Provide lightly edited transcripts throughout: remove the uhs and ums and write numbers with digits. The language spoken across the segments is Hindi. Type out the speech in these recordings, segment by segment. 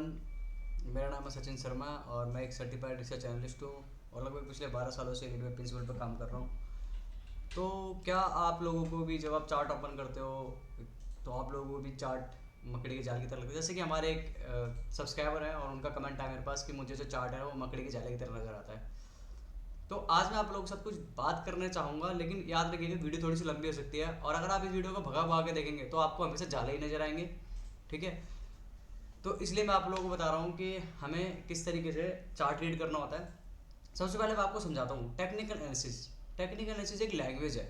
एवरीवन। मेरा नाम है सचिन शर्मा और मैं एक सर्टिफाइड रिसर्च एनालिस्ट हूँ और लगभग पिछले 12 सालों से लीड वेब प्रिंसिपल पर काम कर रहा हूँ। तो क्या आप लोगों को भी जब आप चार्ट ओपन करते हो तो आप लोगों को भी चार्ट मकड़ी के जाल की तरह लगता है? जैसे कि हमारे एक सब्सक्राइबर है और उनका कमेंट आया मेरे पास कि मुझे जो चार्ट है वो मकड़ी के जाले की तरह नज़र आता है। तो आज मैं आप लोगों के साथ कुछ बात करना चाहूँगा, लेकिन याद रखिएगा वीडियो थोड़ी सी लंबी हो सकती है और अगर आप इस वीडियो को भगा भगा के देखेंगे तो आपको हमेशा जाले ही नजर आएंगे। ठीक है, तो इसलिए मैं आप लोगों को बता रहा हूँ कि हमें किस तरीके से चार्ट रीड करना होता है। सबसे पहले मैं आपको समझाता हूँ टेक्निकल एनालिसिस। टेक्निकल एनालिसिस एक लैंग्वेज है।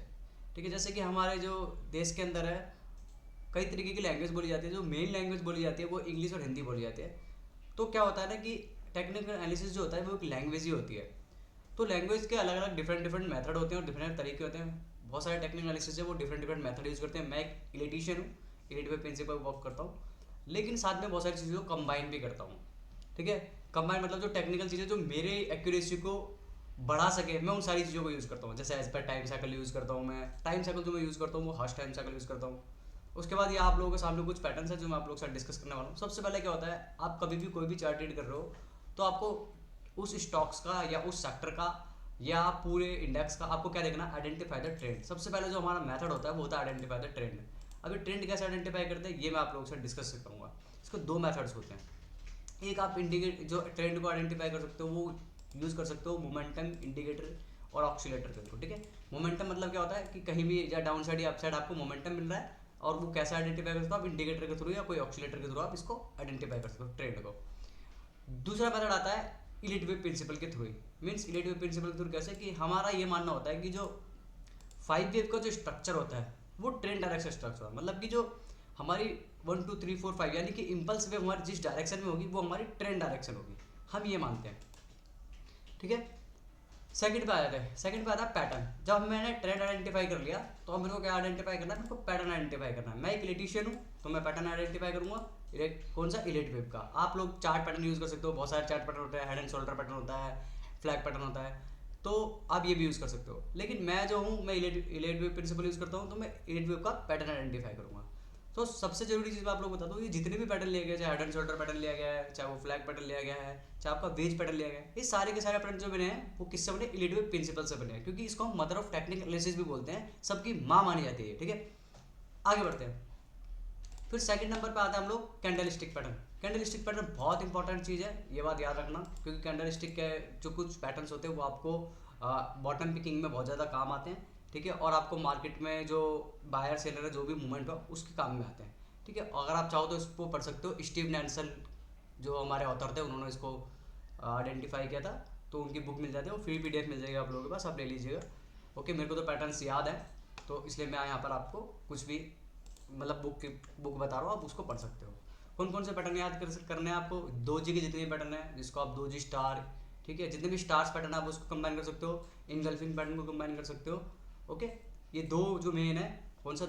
ठीक है, जैसे कि हमारे जो देश के अंदर है कई तरीके की लैंग्वेज बोली जाती है। जो मेन लैंग्वेज बोली जाती है वो इंग्लिश और हिंदी बोली जाती है। तो क्या होता है ना कि टेक्निकल एनालिसिस जो होता है वो एक लैंग्वेज ही होती है। तो लैंग्वेज के अलग अलग डिफरेंट डिफरेंट मेथड होते हैं और डिफरेंट तरीके होते हैं। बहुत सारे टेक्निकल एनालिसिस है वो डिफरेंट डिफरेंट मेथड यूज़ करते हैं। मैं एक इलेक्ट्रीशियन हूँ, इलेक्ट्रिकल प्रिंसिपल वर्क करता हूँ, लेकिन साथ में बहुत सारी चीज़ों को कंबाइन भी करता हूँ। ठीक है, कंबाइन मतलब जो टेक्निकल चीज़ें जो मेरे एक्यूरेसी को बढ़ा सके मैं उन सारी चीज़ों को यूज़ करता हूँ। जैसे as per time cycle use करता हूँ। मैं टाइम साइकिल जो मैं यूज़ करता हूँ वो हर्स्ट टाइम साइकिल यूज़ करता हूँ। उसके बाद ये आप लोगों के सामने कुछ पैटर्न्स हैं जो मैं आप लोगों के साथ डिस्कस करने वाला हूँ। सबसे पहले क्या होता है, आप कभी भी कोई भी चार्ट रीड कर रहे हो तो आपको उस स्टॉक्स का या उस सेक्टर का या पूरे इंडेक्स का आपको क्या देखना, आइडेंटिफाई द ट्रेंड। सबसे पहले जो हमारा मेथड होता है वो होता है आइडेंटिफाई द ट्रेंड। अभी ट्रेंड कैसे आइडेंटिफाई करते हैं ये मैं आप लोगों से डिस्कस करूँगा। इसको दो मेथड्स होते हैं। एक आप इंडिकेट जो ट्रेंड को आइडेंटिफाई कर सकते हो वो यूज़ कर सकते हो मोमेंटम इंडिकेटर और ऑक्सीलेटर के थ्रू। ठीक है, मोमेंटम मतलब क्या होता है कि कहीं भी या डाउन साइड या अप साइड आपको मोमेंटम मिल रहा है और वो कैसे आइडेंटिफाई कर सकते हो आप इंडिकेटर के थ्रू या कोई ऑक्सीलेटर के थ्रू आप इसको आइडेंटिफाई कर सकते हो ट्रेंड को। दूसरा मेथड आता है इलीट वेव प्रिंसिपल के through. Means Elliott wave principle के थ्रू कैसे कि हमारा ये मानना होता है कि जो 5 वेव का जो स्ट्रक्चर होता है वो ट्रेंड डायरेक्शन स्ट्रक्चर है। मतलब कि जो हमारी 1 2 3 4 5 यानी कि इम्पल्स वेव हमारी जिस डायरेक्शन में होगी वो हमारी ट्रेंड डायरेक्शन होगी, हम ये मानते हैं। ठीक है, सेकंड पे आ जाते हैं। सेकंड पे आता है पैटर्न। जब मैंने ट्रेंड आइडेंटिफाई कर लिया तो अब मेरे को क्या आइडेंटिफाई करना है, मेरे को पैटर्न आइडेंटिफाई करना है। मैं एक इलेक्ट्रीशियन हूँ तो मैं पैटर्न आइडेंटिफाई करूंगा। कौन सा, इलेट वेव का। आप लोग चार्ट पैटर्न यूज़ कर सकते हो, बहुत सारे चार्ट पैटर्न होते हैं। हेड एंड शोल्डर पैटर्न होता है, फ्लैग पैटर्न होता है, तो आप ये भी यूज़ कर सकते हो। लेकिन मैं जो हूँ मैं इलेट वेव प्रिंसिपल यूज़ करता हूँ, तो मैं इलेट वेव का पैटर्न आइडेंटिफाई करूँगा। तो सबसे जरूरी चीज़ मैं आप लोग बता दूँ, ये जितने भी पैटर्न लिया गया, चाहे हेड एंड शोल्डर पैटर्न लिया गया है, चाहे वो फ्लैग पैटर्न लिया गया है, चाहे आपका वेज पैटर्न लिया गया है, ये सारे के सारे पैटर्न जो बने हैं वो किससे बने, इलीट वेव प्रिंसिपल से बने हैं। क्योंकि इसको हम मदर ऑफ टेक्निकल एनालिसिस भी बोलते हैं, सबकी माँ मानी जाती है। ठीक है, आगे बढ़ते हैं। फिर सेकंड नंबर पे आता है हम लोग candle stick pattern. Candle stick pattern बहुत इंपॉर्टेंट चीज़ है, ये बात याद रखना। क्योंकि कैंडल स्टिक के जो कुछ पैटर्न्स होते हैं वो आपको बॉटम पिकिंग में बहुत ज़्यादा काम आते हैं। ठीक है, और आपको मार्केट में जो बायर सेलर है जो भी मूवमेंट हो उसके काम में आते हैं। ठीक है, अगर आप चाहो तो इसको पढ़ सकते हो। स्टीव नैल्सन जो हमारे ऑथर थे उन्होंने इसको आइडेंटिफाई किया था, तो उनकी बुक मिल जाती है, वो फ्री पीडीएफ मिल जाएगी आप लोगों के पास, आप ले लीजिएगा। ओके, मेरे को तो पैटर्न्स याद है तो इसलिए मैं यहाँ पर आपको कुछ भी मतलब बुक बता रहा हूँ, आप उसको पढ़ सकते हो। कौन कौन से पैटर्न याद करने हैं आपको, 2G के जितने भी पैटर्न है जिसको आप 2G स्टार, ठीक है, जितने भी स्टार्स पैटर्न आप उसको कंबाइन कर सकते हो, इनगल्फिंग पैटर्न को कंबाइन कर सकते हो। ओके, ये दो जो मेन है, कौन सा,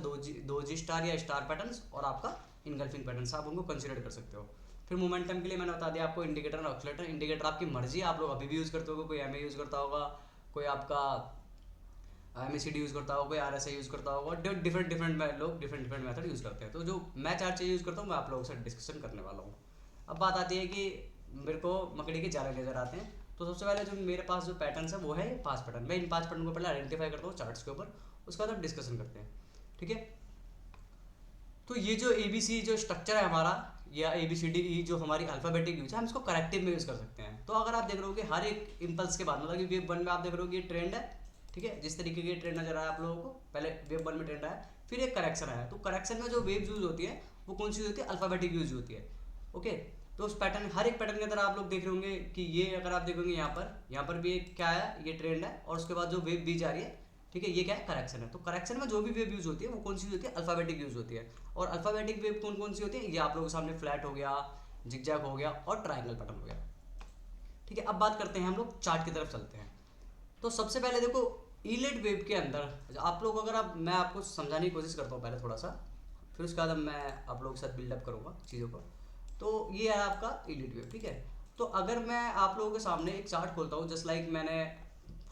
2G स्टार या स्टार पैटर्न्स और आपका इनगल्फिंग पैटर्न, आप उनको कंसिडर कर सकते हो। फिर मोमेंटम के लिए मैंने बता दिया आपको इंडिकेटर और ऑक्सीलेटर। इंडिकेटर आपकी मर्जी है, आप लोग अभी भी यूज़ करते होगा, कोई एमए यूज़ करता होगा, कोई आपका एमएसीडी यूज़ करता होगा, कोई आरएसआई यूज़ करता होगा। डिफरेंट डिफरेंट लोग डिफरेंट डिफरेंट मेथड यूज़ करते हैं। तो जो मैं चार चीज़ यूज़ करता हूँ मैं आप लोगों से डिस्कशन करने वाला हूँ। अब बात आती है कि मेरे को मकड़ी के जाले नज़र आते हैं। तो सबसे पहले जो मेरे पास जो पैटर्न है वो है 5 पैटर्न। मैं इन 5 पैटर्न को पहले आइडेंटिफाई करता हूँ चार्ट्स के ऊपर, उसके बाद हम डिस्कशन करते हैं। ठीक है, तो ये जो ABC जो स्ट्रक्चर है हमारा, या ABCDE जो हमारी अल्फ़ाबेटिक यूज है, हम इसको करेक्टिव में यूज़ कर सकते हैं। तो अगर आप देख रहे हो कि हर एक इम्पल्स के बाद, मतलब कि वेव 1 में आप देख रहे हो कि ये ट्रेंड है, ठीक है, जिस तरीके की ट्रेंड नजर आया आप लोगों को, पहले वेव 1 में ट्रेंड आया, फिर एक करेक्शन आया। तो करेक्शन में जो वेव यूज होती है वो कौन सी होती है, अल्फ़ाबेटिक यूज होती है। ओके, तो उस पैटर्न, हर एक पैटर्न के अंदर आप लोग देख रहे होंगे कि ये अगर आप देखोगे यहाँ पर भी एक क्या है, ये ट्रेंड है, और उसके बाद जो वेव बीच आ रही है, ठीक है, ये क्या है, करेक्शन है। तो करेक्शन में जो भी वेव यूज होती है वो कौन सी होती है, अल्फाबेटिक यूज होती है। और अल्फाबेटिक वेव कौन कौन सी होती है, ये आप लोगों के सामने फ्लैट हो गया, जिगजैग हो गया और ट्रायंगल पैटर्न हो गया। ठीक है, अब बात करते हैं, हम लोग चार्ट की तरफ चलते हैं। तो सबसे पहले देखो, इलेट वेव के अंदर आप लोग, अगर आप, मैं आपको समझाने की कोशिश करता हूँ पहले थोड़ा सा, फिर उसके बाद मैं आप लोगों के साथ बिल्डअप करूँगा चीज़ों को। तो ये है आपका इलीट वेव। ठीक है, तो अगर मैं आप लोगों के सामने एक चार्ट खोलता हूँ, जस्ट लाइक मैंने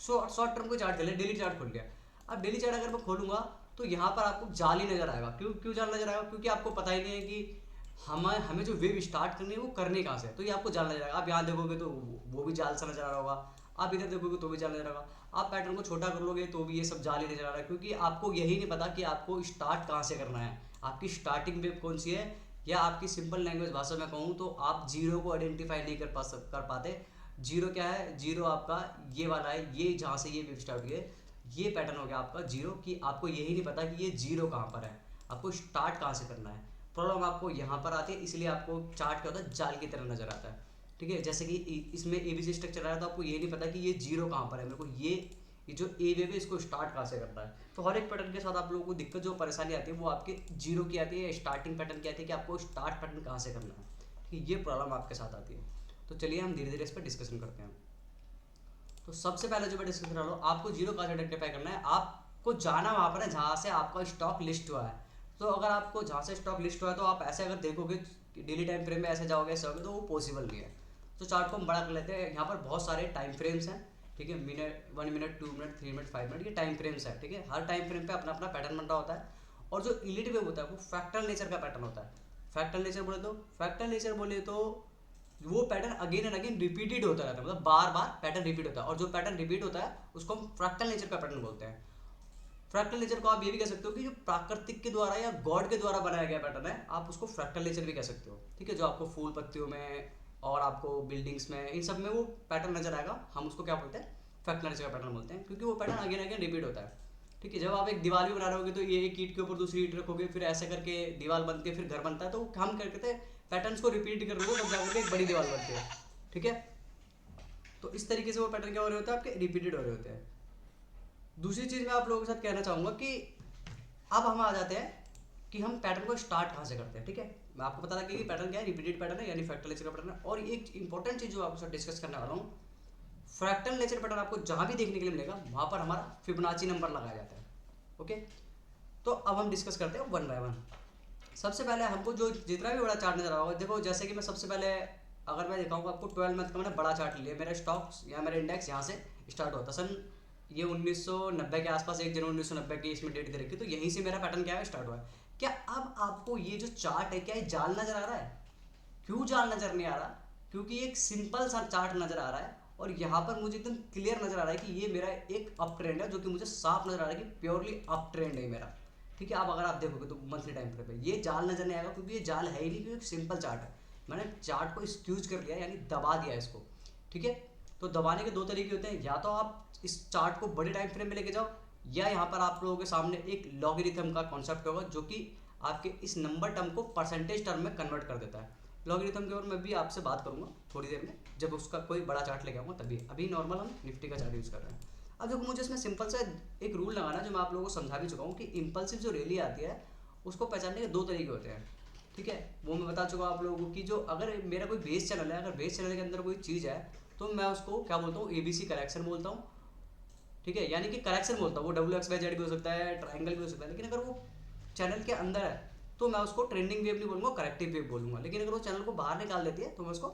शॉर्ट टर्म को चार्ट कर लिया, डेली चार्ट खोल लिया। अब डेली चार्ट अगर मैं खोलूँगा तो यहाँ पर आपको जाल ही नजर आएगा। क्यों क्यों जाल नजर आएगा, क्योंकि आपको पता ही नहीं है कि हमें हमें जो वेव स्टार्ट करनी है वो करनी कहाँ से है, तो ये आपको जानना रहेगा। आप यहाँ देखोगे तो वो भी जाल सा नजर आ रहा होगा, आप इधर देखोगे तो भी जाल नजर आ रहा होगा, आप पैटर्न को छोटा कर लोगे तो भी ये सब जाल ही नजर आ रहा है, क्योंकि आपको यही नहीं पता कि आपको स्टार्ट कहाँ से करना है, आपकी स्टार्टिंग वेव कौन सी है। या आपकी सिंपल लैंग्वेज भाषा में कहूँ तो आप जीरो को आइडेंटिफाई नहीं कर पाते। जीरो क्या है, जीरो आपका ये वाला है, ये जहाँ से ये वेव स्टार्ट हुई है, ये पैटर्न हो गया आपका जीरो, कि आपको यही नहीं पता कि ये जीरो कहाँ पर है, आपको स्टार्ट कहाँ से करना है। प्रॉब्लम आपको यहाँ पर आती है, इसलिए आपको चार्ट क्या होता है, जाल की तरह नजर आता है। ठीक है, जैसे कि इसमें एबीसी स्ट्रक्चर आया तो आपको ये नहीं पता कि ये जीरो कहाँ पर है, मेरे को ये जो ए वेव है इसको स्टार्ट कहाँ से करना है। तो हर एक पैटर्न के साथ आप लोगों को दिक्कत जो परेशानी आती है वो आपके जीरो की आती है, स्टार्टिंग पैटर्न की आती है कि आपको स्टार्ट पैटर्न कहाँ से करना है। ठीक है, ये प्रॉब्लम आपके साथ आती है। तो चलिए हम धीरे धीरे इस पर डिस्कशन करते हैं। तो सबसे पहले जो मैं डिस्कस कर रहा हूँ, आपको जीरो कहाँ से आइडेंटिफाई करना है, आपको जाना वहाँ पर है जहाँ से आपका स्टॉक लिस्ट हुआ है। तो अगर आपको जहाँ से स्टॉक लिस्ट हुआ है तो आप ऐसे अगर देखोगे डेली टाइम फ्रेम में ऐसे जाओगे ऐसे जाओगे तो वो पॉसिबल नहीं है। तो चार्ट को हम बड़ा कर लेते हैं, यहाँ पर बहुत सारे टाइम फ्रेम्स हैं। ठीक है, minute, 1 minute, 2 minute, 3 minute, 5 minute, ये टाइम फ्रेम्स है। ठीक है, हर टाइम फ्रेम पे अपना अपना पैटर्न बन रहा होता है। और जो इलिट वेव होता है वो फ्रैक्टल नेचर का पैटर्न होता है। फ्रैक्टल नेचर बोले तो वो pattern again and again repeated होता रहता है, मतलब बार बार पैटर्न रिपीट होता है, और जो पैटर्न रिपीट होता है उसको हम फ्रैक्टल नेचर का पैटर्न बोलते हैं। फ्रैक्टल नेचर को आप ये भी कह सकते हो कि जो प्राकृतिक के द्वारा या गॉड के द्वारा बनाया गया पैटर्न है, आप उसको फ्रैक्टल नेचर भी कह सकते हो। ठीक है, जो आपको फूल पत्तियों में और आपको बिल्डिंग्स में इन सब में वो पैटर्न नजर आएगा, हम उसको क्या बोलते हैं, फ्रैक्टल नेचर का पैटर्न बोलते हैं, क्योंकि वो पैटर्न अगेन अगेन रिपीट होता है। ठीक है, जब आप एक दीवार भी बना रहे होगे तो ये एक ईंट के ऊपर दूसरी ईंट रखोगे, फिर ऐसे करके दीवार बनती है, फिर घर बनता है, तो हम क्या करते हैं, पैटर्न्स को रिपीट कर रहे हो तब जाकर एक बड़ी दीवार बनती है। ठीक है, तो इस तरीके से वो पैटर्न क्या हो रहे होते हैं, आपके रिपीटेड हो रहे होते हैं। दूसरी चीज मैं आप लोगों के साथ कहना चाहूंगा कि अब हम आ जाते हैं कि हम पैटर्न को स्टार्ट कहाँ से करते हैं। ठीक है, मैं आपको बता रहा कि पैटर्न क्या है, रिपीटेड पैटर्न है यानी फ्रैक्टल नेचर का पैटर्न है। और एक इंपॉर्टेंट चीज जो आपके साथ डिस्कस करने वाला हूँ, फ्रैक्टल नेचर पैटर्न आपको जहां भी देखने के लिए मिलेगा वहां पर हमारा फिबोनाची नंबर लगाया जाता है। ओके, तो अब हम डिस्कस करते हैं वन बाय वन। सबसे पहले हमको जो जितना भी बड़ा चार्ट नजर आ रहा होगा, देखो जैसे कि मैं सबसे पहले अगर मैं दिखाऊंगा आपको 12 मंथ का मैंने बड़ा चार्ट लिया, मेरा स्टॉक्स या मेरा इंडेक्स यहाँ से स्टार्ट हुआ था सन ये 1990 के आसपास, 1 जनवरी 1990 की इसमें डेट दे रखी, तो यहीं से मेरा पैटर्न क्या है स्टार्ट हुआ है। क्या अब आपको ये जो चार्ट है क्या ये जाल नजर आ रहा है? क्यों जाल नजर नहीं आ रहा? क्योंकि एक सिंपल सा चार्ट नजर आ रहा है और यहाँ पर मुझे एकदम क्लियर नजर आ रहा है कि ये मेरा एक अप ट्रेंड है, जो कि मुझे साफ नजर आ रहा है कि प्योरली अप ट्रेंड है मेरा। ठीक है, अब अगर आप देखोगे तो मंथली टाइम फ्रेम पे ये जाल नजर नहीं आएगा, क्योंकि ये जाल है ही नहीं, क्योंकि सिंपल चार्ट है। मैंने चार्ट को स्क्यूज कर लिया यानी दबा दिया इसको। ठीक है, तो दबाने के दो तरीके होते हैं, या तो आप इस चार्ट को बड़े टाइम फ्रेम में लेके जाओ, या यहाँ पर आप लोगों के सामने एक लॉगरिथम का कॉन्सेप्ट होगा जो कि आपके इस नंबर टर्म को परसेंटेज टर्म में कन्वर्ट कर देता है। लॉगरिथम के ऊपर मैं भी आपसे बात करूंगा थोड़ी देर में, जब उसका कोई बड़ा चार्ट लेके आऊँगा तभी। अभी नॉर्मल हम निफ्टी का चार्ट यूज़ कर रहे हैं। अब देखो मुझे इसमें सिंपल सा एक रूल लगाना है जो मैं आप लोगों को समझा भी चुका हूँ कि इंपल्सिव जो रैली आती है उसको पहचानने के दो तरीके होते हैं। ठीक है, वो मैं बता चुका हूँ आप लोगों को कि जो अगर मेरा कोई बेस चैनल है, अगर बेस चैनल के अंदर कोई चीज़ है तो मैं उसको क्या बोलता हूँ, ABC करेक्शन बोलता हूँ। ठीक है, यानी कि करेक्शन बोलता हूँ, वो WXYZ भी हो सकता है, ट्राइंगल भी हो सकता है, लेकिन अगर वो चैनल के अंदर है तो मैं उसको ट्रेंडिंग वेव नहीं बोलूँगा, करेक्टिव वेव बोलूँगा। लेकिन अगर वो चैनल को बाहर निकाल देती है तो मैं उसको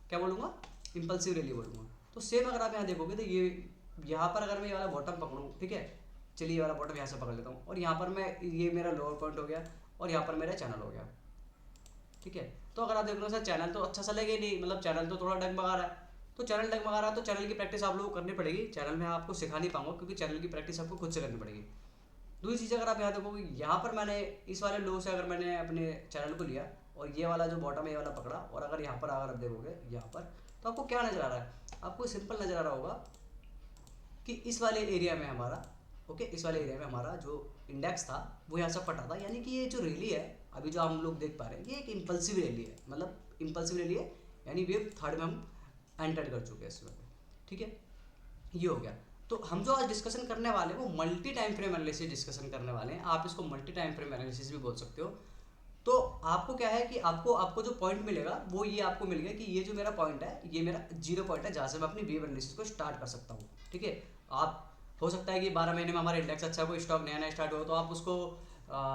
क्या बोलूँगा, इंपल्सिव रैली बोलूँगा। तो सेम अगर आप यहाँ देखोगे तो ये यहाँ पर अगर मैं ये वाला बॉटम पकड़ूँ, ठीक है, चलिए ये वाला बॉटम यहाँ से पकड़ लेता हूँ, और यहाँ पर मैं ये मेरा लोअर पॉइंट हो गया और यहाँ पर मेरा चैनल हो गया। ठीक है, तो अगर आप देख लो सर चैनल तो अच्छा सा लगे नहीं, मतलब चैनल तो थोड़ा डगमगा रहा है, तो चैनल डगमगा रहा है तो चैनल की प्रैक्टिस आप लोगों को करनी पड़ेगी। चैनल में आपको सिखा नहीं पाऊंगा क्योंकि चैनल की प्रैक्टिस आपको खुद से करनी पड़ेगी। दूसरी चीज़ अगर आप यहाँ देखोगे, यहाँ पर मैंने इस वाले लो से अगर मैंने अपने चैनल को लिया और ये वाला जो बॉटम है ये वाला पकड़ा, और अगर यहाँ पर अगर आप देखोगे यहाँ पर, तो आपको क्या नज़र आ रहा है, आपको सिंपल नज़र आ रहा होगा कि इस वाले एरिया में हमारा, ओके, इस वाले एरिया में हमारा जो इंडेक्स था वो यहाँ से फटा था। यानी कि ये जो रैली है अभी जो हम लोग देख पा रहे हैं ये एक इम्पल्सिव रैली है, मतलब इम्पल्सिव रैली है यानी वेव थर्ड में हम एंटर कर चुके हैं इस वक्त। ठीक है, ये हो गया। तो हम जो आज डिस्कशन करने वाले हैं वो multi time frame analysis discussion करने वाले हैं। आप इसको मल्टी टाइम फ्रेम एनालिसिस भी बोल सकते हो। तो आपको क्या है कि आपको आपको जो पॉइंट मिलेगा वो ये आपको मिल गया कि ये जो मेरा पॉइंट है ये मेरा जीरो पॉइंट है जहाँ से मैं अपनी वेव एनालिसिस को स्टार्ट कर सकता हूँ। ठीक है, आप हो सकता है कि 12 महीने में हमारा इंडेक्स अच्छा, कोई स्टॉक नया नया स्टार्ट हो तो आप उसको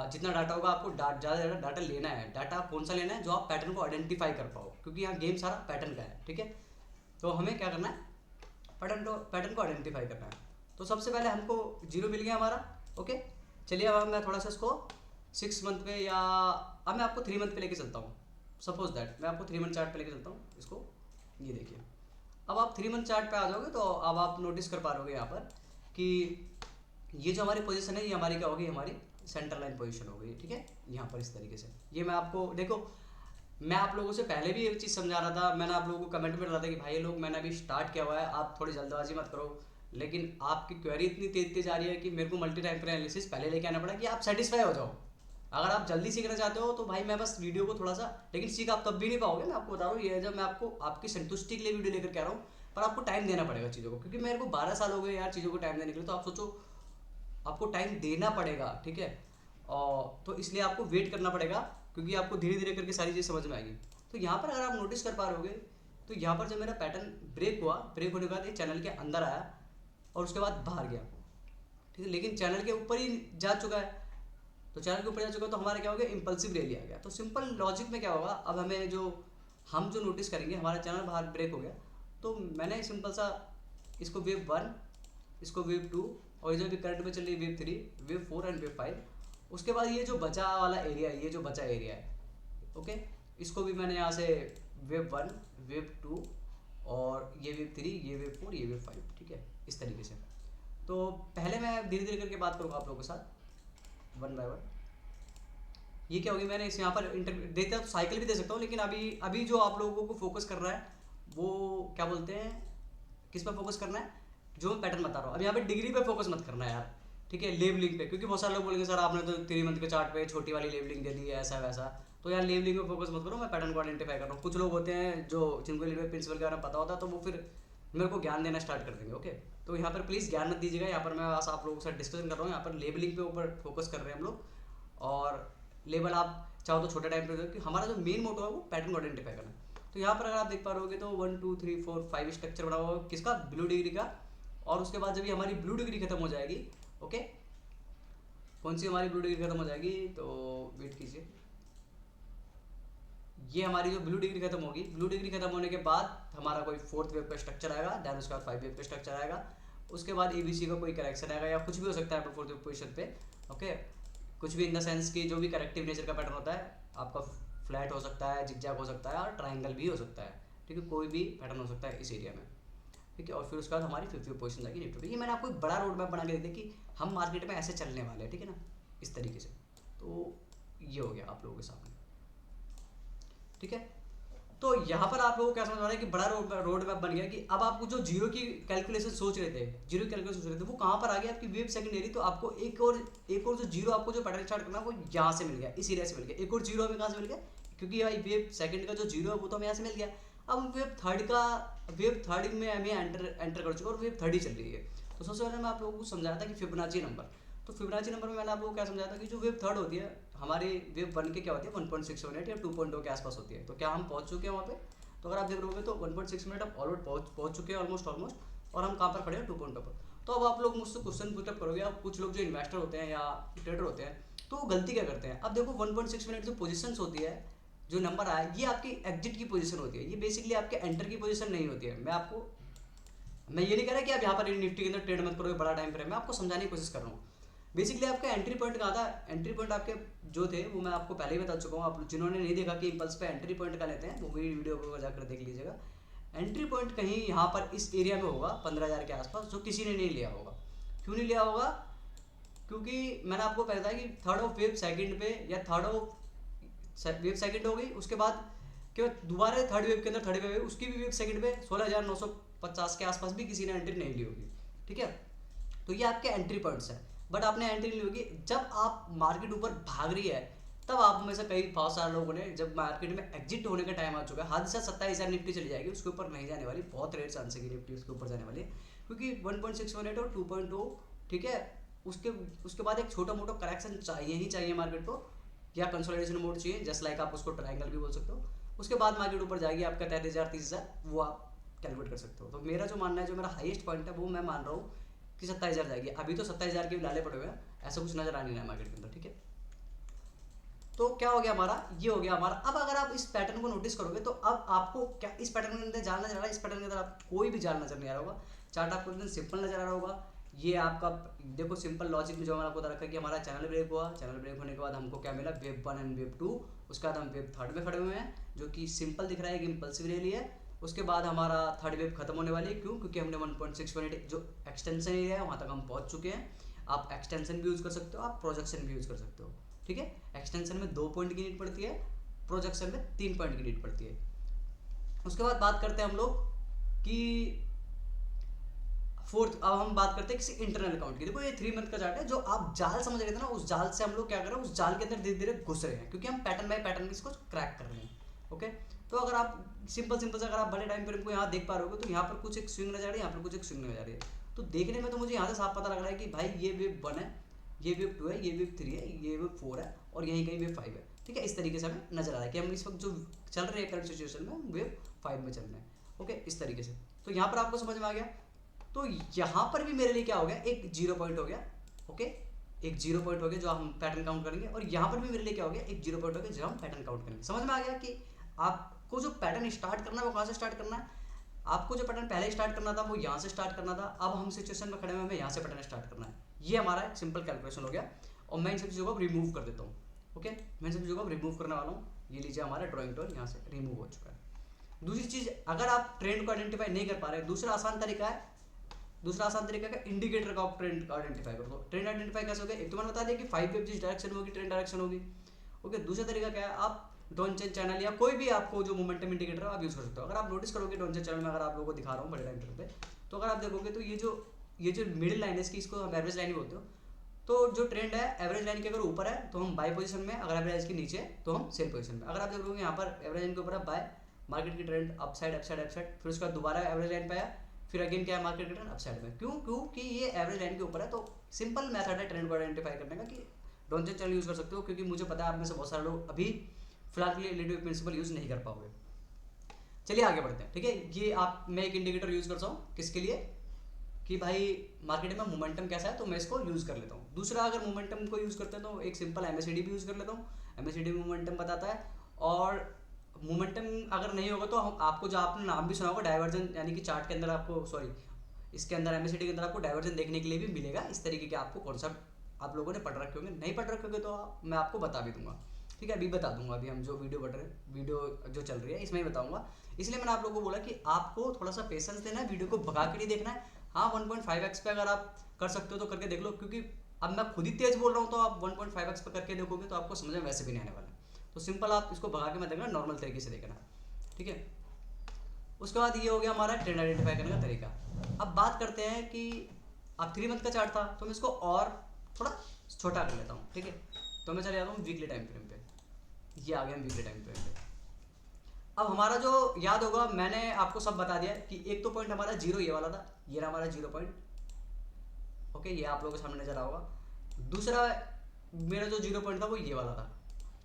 जितना डाटा होगा आपको ज़्यादा ज़्यादा डाटा लेना है। डाटा कौन सा लेना है, जो आप पैटर्न को आइडेंटिफाई कर पाओ, क्योंकि यहाँ गेम सारा पैटर्न का है। ठीक है, तो हमें क्या करना है, पैटर्न को आइडेंटिफाई करना है। तो सबसे पहले हमको जीरो मिल गया हमारा। ओके, चलिए अब मैं थोड़ा सा इसको 6 मंथ पे या अब मैं आपको 3 मंथ पे लेके चलता हूँ। सपोज दैट मैं आपको 3 मंथ चार्ट पे लेके चलता हूँ इसको, ये देखिए। अब आप 3 मंथ चार्ट पे आ जाओगे तो अब आप नोटिस कर पा रहे यहाँ पर कि ये जो हमारी पोजीशन है ये हमारी क्या होगी, हमारी सेंटर लाइन पोजीशन हो गई, ठीक है। यहाँ पर इस तरीके से ये मैं आपको देखो, मैं आप लोगों से पहले भी एक चीज़ समझा रहा था, मैंने आप लोगों को कमेंट में डाला था कि भाई लोग मैंने अभी स्टार्ट किया हुआ है, आप थोड़ी जल्दबाजी मत करो। लेकिन आपकी क्वेरी इतनी तेज तेज आ रही है कि मेरे को मल्टी टाइम पर एनालिसिस पहले लेके आना पड़ा कि आप सेटिस्फाई हो जाओ। अगर आप जल्दी सीखना चाहते हो तो भाई मैं बस वीडियो को थोड़ा सा, लेकिन सीख आप तब भी नहीं पाओगे, मैं आपको बता रहा हूँ। ये जब मैं आपको आपकी संतुष्टि के लिए वीडियो लेकर कह रहा हूँ, पर आपको टाइम देना पड़ेगा चीज़ों को, क्योंकि मेरे को 12 साल हो गए यार चीज़ों को टाइम देने के लिए। तो आप सोचो आपको टाइम देना पड़ेगा, ठीक है। और तो इसलिए आपको वेट करना पड़ेगा, क्योंकि आपको धीरे धीरे करके सारी चीज़ समझ में आएगी। तो यहाँ पर अगर आप नोटिस कर पा रहे होगे तो यहाँ पर जब मेरा पैटर्न ब्रेक हुआ, ब्रेक होने के बाद ये चैनल के अंदर आया और उसके बाद बाहर गया, ठीक है। लेकिन चैनल के ऊपर ही जा चुका है, तो चैनल के ऊपर जा चुका है तो हमारा क्या हो गया, इम्पल्सिव रैली आ गया। तो सिंपल लॉजिक में क्या होगा, अब हमें हम जो नोटिस करेंगे, हमारा चैनल बाहर ब्रेक हो गया तो मैंने सिंपल सा इसको वेव 1, इसको वेव 2 और ये जो भी करंट में चल रही है वेव 3, वेव 4 एंड वेव 5, उसके बाद ये जो बचा वाला एरिया है, ये जो बचा एरिया है, ओके, इसको भी मैंने यहाँ से वेव 1, वेव 2 और ये वेव 3, ये वेव 4, ये वेव 5, ठीक है, इस तरीके से। तो पहले मैं धीरे धीरे करके बात करूँगा आप लोगों के साथ वन बाय वन। ये क्या होगी, मैंने इस यहाँ पर देता तो साइकिल भी दे सकता हूँ, लेकिन अभी जो आप लोगों को फोकस कर रहा है वो क्या बोलते हैं, किस पर फोकस करना है, जो मैं पैटर्न बता रहा हूँ। अब यहाँ पे डिग्री पे फोकस मत करना है यार, ठीक है, लेवलिंग पे, क्योंकि बहुत सारे लोग बोलेंगे सर आपने तो 3 मंथ के चार्ट पे छोटी वाली लेवलिंग दे दी है ऐसा वैसा। तो यार लेवलिंग पे फोकस मत करो, मैं पैटर्न को आइडेंटिफाई कर रहा हूँ। कुछ लोग होते हैं जो जिनको लेवल प्रिंसिपल के बारे में पता होता है तो वो फिर मेरे को ज्ञान देना स्टार्ट कर देंगे, ओके। तो यहाँ पर प्लीज़ ज्ञान मत दीजिएगा, यहाँ पर मैं बस आप लोगों के साथ डिस्कशन कर रहा हूँ। यहाँ पर लेवलिंग पे ऊपर फोकस कर रहे हैं हम लोग, और लेवल आप चाहो तो छोटा टाइम पे, क्योंकि हमारा जो मेन मोटो है वो पैटर्न को आइडेंटिफाई करना है। तो यहाँ पर अगर आप देख पा रहे तो 1 2 3 4 5 स्ट्रक्चर बना हुआ किसका, ब्लू डिग्री का। और उसके बाद जब ये हमारी ब्लू डिग्री खत्म हो जाएगी, ओके, कौन सी हमारी ब्लू डिग्री खत्म हो जाएगी, तो वेट कीजिए, ये हमारी जो ब्लू डिग्री खत्म होगी, ब्लू डिग्री खत्म होने के बाद हमारा कोई 4th वेव का स्ट्रक्चर आएगा, देन उसके बाद 5 वेव का स्ट्रक्चर आएगा, उसके बाद ABC का कोई करेक्शन आएगा या कुछ भी हो सकता है 4th पोजिशन पे, ओके। कुछ भी इन द सेंस की जो भी करेक्टिव नेचर का पैटर्न होता है, आपका फ्लैट हो सकता है, जिगजैग हो सकता है और ट्राइंगल भी हो सकता है, ठीक है, कोई भी पैटर्न हो सकता है इस एरिया में, ठीक है। और फिर उसके बाद हमारी 5th पोजीशन आएगी निफ्टी पे। ये मैंने आपको एक बड़ा रोड मैप बना के दे दिया कि हम मार्केट में ऐसे चलने वाले हैं, ठीक है ना, इस तरीके से। तो ये हो गया आप लोगों के सामने, ठीक है। तो यहाँ पर आप लोगों को क्या समझ आ रहा है कि बड़ा रोड मैप बन गया कि अब आपको जो जीरो की कैलकुलेशन सोच रहे थे, जीरो कैलकुलेशन सोच रहे थे, वो कहाँ पर आ गया, आपकी वेव सेकेंडरी। तो आपको एक और जो जीरो आपको जो पैटर्न स्टार्ट करना है वो यहाँ से मिल गया, इस एरिया से मिल गया। एक और जीरो हमें कहाँ से मिल गया, क्योंकि भाई वेव सेकंड का जो जीरो है वो तो हमें यहाँ से मिल गया। अब वेव थर्ड में हमें एंटर कर चुका और वेव थर्ड ही चल रही है। तो सबसे पहले मैं आप लोगों को समझाया था कि फिबोनाची नंबर, तो फिबोनाची नंबर में मैंने आप लोगों को क्या समझाया था कि जो वेव थर्ड होती है हमारी वेव 1 के क्या होती है 1.618 या 2.0 के आसपास होती है। तो क्या हम पहुंच चुके हैं वहाँ पे, तो अगर आप देख रहे हो तो 1.6 मिनट आप ऑलरेडी पहुंच चुके हैं ऑलमोस्ट, और हम कहाँ पर खड़े हैं 2.0 पर। तो अब आप लोग मुझसे क्वेश्चन पुटअप करोगे, अब कुछ लोग जो इन्वेस्टर होते हैं या ट्रेडर होते हैं तो वो गलती क्या करते हैं। अब देखो 1.6 मिनट जो पोजीशंस होती है, जो नंबर आया ये आपकी एग्जिट की पोजीशन होती है, ये बेसिकली आपके एंटर की पोजीशन नहीं होती है। मैं ये नहीं कह रहा कि आप यहाँ पर निफ्टी के अंदर ट्रेड मत करोगे बड़ा टाइम फ्रेम, मैं आपको समझाने की कोशिश कर रहा हूँ। बेसिकली आपका एंट्री पॉइंट कहाँ था, एंट्री पॉइंट आपके जो थे वो मैं आपको पहले ही बता चुका हूँ। आप जिन्होंने नहीं देखा कि इम्पल्स पे एंट्री पॉइंट का लेते हैं वो भी वीडियो को जाकर देख लीजिएगा। एंट्री पॉइंट कहीं यहाँ पर इस एरिया में होगा 15,000 के आसपास, जो किसी ने नहीं लिया होगा। क्यों नहीं लिया होगा, क्योंकि मैंने आपको बताया कि थर्ड ऑफ वेव सेकंड पे या थर्ड ऑफ वेव सेकंड हो गई, उसके बाद क्यों दोबारा थर्ड वेव के अंदर थर्ड वेव उसकी भी वेव सेकंड पे 16,950 के आसपास भी किसी ने एंट्री नहीं ली होगी, ठीक है। तो ये आपके एंट्री पॉइंट्स है, बट आपने एंट्री ली होगी जब आप मार्केट ऊपर भाग रही है, तब आप में से कई बहुत सारे लोगों ने जब मार्केट में एग्जिट होने का टाइम आ चुका है, हद से 27,000 निफ्टी चली जाएगी, उसके ऊपर नहीं जाने वाली, बहुत रेयर चांस है कि निफ्टी उसके ऊपर जाने वाली है, क्योंकि 1.618 और 2.0, ठीक है। उसके बाद एक छोटा मोटा करेक्शन चाहिए ही चाहिए मार्केट को, या कंसोलिडेशन मोड चाहिए, जस्ट लाइक आप उसको ट्रायंगल भी बोल सकते हो। उसके बाद मार्केट ऊपर जाएगी आपका 33,000 30,000, वो आप कैलकुलेट कर सकते हो। तो मेरा जो मानना है, जो मेरा हाईएस्ट पॉइंट है वो मैं मान रहा हूँ कि 27,000 जाएगी। अभी तो 27,000 के भी लाले पड़े हुए हैं, ऐसा कुछ नजर आ नहीं रहा है मार्केट के अंदर, ठीक है। तो क्या हो गया हमारा, ये हो गया हमारा। अब अगर आप इस पैटर्न को नोटिस करोगे तो अब आपको क्या इस पैटर्न के अंदर जाल नजर आ रहा है, इस पैटर्न के अंदर आपको कोई भी जाल नजर नहीं आ रहा होगा। चार्ट आपको एकदम सिंपल नजर आ रहा होगा। ये आपका देखो सिंपल लॉजिक में जो मैंने आपको बता रखा है कि हमारा चैनल ब्रेक हुआ, चैनल ब्रेक होने के बाद हमको क्या मिला, वेव 1 एंड वेव 2 उसके बाद हम वेव थर्ड में खड़े हुए हैं, जो कि सिंपल दिख रहा है, एक इम्पल्सिव रैली है। उसके बाद हमारा थर्ड वेव खत्म होने वाली है, क्यों? क्योंकि हमने 1.618 जो एक्सटेंशन एरिया है वहाँ तक हम पहुँच चुके हैं। आप एक्सटेंशन भी यूज़ कर सकते हो, आप प्रोजेक्शन भी यूज़ कर सकते हो, ठीक है। एक्सटेंशन में 2 पॉइंट की नीड पड़ती है, प्रोजेक्शन में 3 पॉइंट की नीड पड़ती है। उसके बाद बात करते हैं हम लोग कि फोर्थ, अब हम बात करते हैं किसी इंटरनल अकाउंट की। देखो ये 3 मंथ का चार्ट है, जो आप जाल समझ रहे थे ना, उस जाल से हम लोग क्या कर रहे हैं, उस जाल के अंदर धीरे धीरे घुस रहे हैं, क्योंकि हम पैटर्न बाय पैटर्न इसको क्रैक कर रहे हैं। ओके, तो अगर आप सिंपल से अगर आप बड़े टाइम फ्रेम को यहाँ देख पा रहे हो, तो यहाँ पर कुछ एक स्विंग नजर आ रही है, यहाँ पर कुछ एक स्विंग नजर आ रही है। तो देखने में तो मुझे यहाँ से साफ पता लग रहा है कि भाई ये वेव 1 है, ये वेव 2 है, ये वेव 3 है, ये वेव 4 है, और यहीं कहीं वेव 5 है, ठीक है। इस तरीके से हमें नजर आ रहा है कि हम इस वक्त जो चल रहे हैं करंट सिचुएशन में वेव 5 में चल रहे हैं। ओके, इस तरीके से। तो यहाँ पर आपको समझ में आ गया। तो यहाँ पर भी मेरे लिए क्या हो गया, एक 0 पॉइंट हो गया। ओके, एक 0 पॉइंट हो गया जो हम पैटर्न काउंट करेंगे, और यहाँ पर भी मेरे लिए क्या हो गया, एक 0 पॉइंट हो गया जो हम पैटर्न काउंट करेंगे। समझ में आ गया कि आपको जो पैटर्न स्टार्ट करना है वो कहाँ से स्टार्ट करना है। आपको जो पैटर्न पहले स्टार्ट करना था वो यहाँ से स्टार्ट करना था। अब हम सिचुएशन में खड़े हुए हमें यहाँ से पैटर्न स्टार्ट करना है। ये हमारा एक सिंपल कैलकुलेशन हो गया, और मैं इन सब चीज़ों को रिमूव कर देता हूँ। ओके, मैं इन सब चीज़ों को रिमूव करने वाला हूँ। ये लीजिए हमारा ड्रॉइंग टूल यहाँ से रिमूव हो चुका है। दूसरी चीज़, अगर आप ट्रेंड को आइडेंटिफाई नहीं कर पा रहे, दूसरा आसान तरीका का इंडिकेटर का आप ट्रेंड आइडेंटिफाई कर दो। ट्रेंड आइडेंटिफाई कैसे हो गया, एक तो मैंने बता दिया कि 5 वेव जिस डायरेक्शन में होगी ट्रेंड डायरेक्शन होगी। ओके, दूसरा तरीका क्या है, आप डॉनचेन चैनल या कोई भी आपको जो मोमेंटम इंडिकेटर आप यूज़ कर सकते हो। अगर आप नोटिस करोगे डॉनचेन चैनल में, अगर आप लोगों को दिखा रहा हूँ बड़े टाइम पे, तो अगर आप देखोगे तो ये जो मिडिल लाइन है इसकी, इसको हम एवरेज लाइन ही बोलते हो। तो जो ट्रेंड है एवरेज लाइन के अगर ऊपर है तो हम बाय पोजीशन में, अगर एवरेज के नीचे तो हम सेल पोजीशन में। अगर आप देखोगे यहाँ पर एवरेज लाइन के ऊपर है बाय, मार्केट की ट्रेंड अप साइड, फिर उसके बाद दोबारा एवरेज लाइन पे आया, फिर अगेन क्या है, मार्केट की ट्रेंड अप साइड में। क्योंकि ये एवरेज लाइन के ऊपर है। तो सिंपल मेथड है ट्रेंड को आइडेंटिफाई करने का कि डॉनचेन चैनल यूज़ कर सकते हो, क्योंकि मुझे पता है आप में से बहुत सारे लोग अभी फिलहाल के लिए लीडिंग प्रिंसिपल यूज़ नहीं कर पाओगे। चलिए आगे बढ़ते हैं, ठीक है। ये आप, मैं एक इंडिकेटर यूज़ करता हूँ किसके लिए, कि भाई मार्केट में मोमेंटम कैसा है, तो मैं इसको यूज़ कर लेता हूँ। दूसरा, अगर मोमेंटम को यूज़ करते हैं तो एक सिंपल MACD भी यूज़ कर लेता हूँ। MACD मोमेंटम बताता है। और मोमेंटम अगर नहीं होगा तो हम आपको, जो आपने नाम भी सुना होगा डाइवर्जन, यानी कि चार्ट के अंदर आपको, सॉरी इसके अंदर MACD के अंदर आपको डाइवर्जन देखने के लिए भी मिलेगा। इस तरीके के आपको कॉन्सेप्ट आप लोगों ने पढ़ रखे होंगे, नहीं पढ़ रखे होंगे तो मैं आपको बता भी दूंगा, ठीक है। अभी बता दूंगा, अभी हम जो वीडियो जो चल रही है इसमें ही बताऊंगा। इसलिए मैंने आप लोगों को बोला कि आपको थोड़ा सा पेशेंस देना है, वीडियो को भगा के नहीं देखना है। हाँ, 1.5x पे अगर आप कर सकते हो तो करके देख लो, क्योंकि अब मैं खुद ही तेज बोल रहा हूँ, तो आप 1.5x पे करके देखोगे तो आपको समझ में वैसे भी नहीं आने वाला। तो सिंपल आप इसको भगा के मत देखना, नॉर्मल तरीके से देखना, ठीक है। उसके बाद ये हो गया हमारा ट्रेंड आइडेंटिफाई करने का तरीका। अब बात करते हैं कि अब 3 मंथ का चार्ट था, तो मैं इसको और थोड़ा छोटा कर लेता हूँ, ठीक है। तो मैं चले जाता हूँ वीकली टाइम फ्रेम पे। ये आ गया हम वीकली टाइम फ्रेम पे। अब हमारा जो याद होगा, मैंने आपको सब बता दिया कि एक तो पॉइंट हमारा 0 ये वाला था, ये रहा हमारा 0 पॉइंट। ओके, ये आप लोगों के सामने नजर आओगा। दूसरा मेरा जो 0 पॉइंट था वो ये वाला था,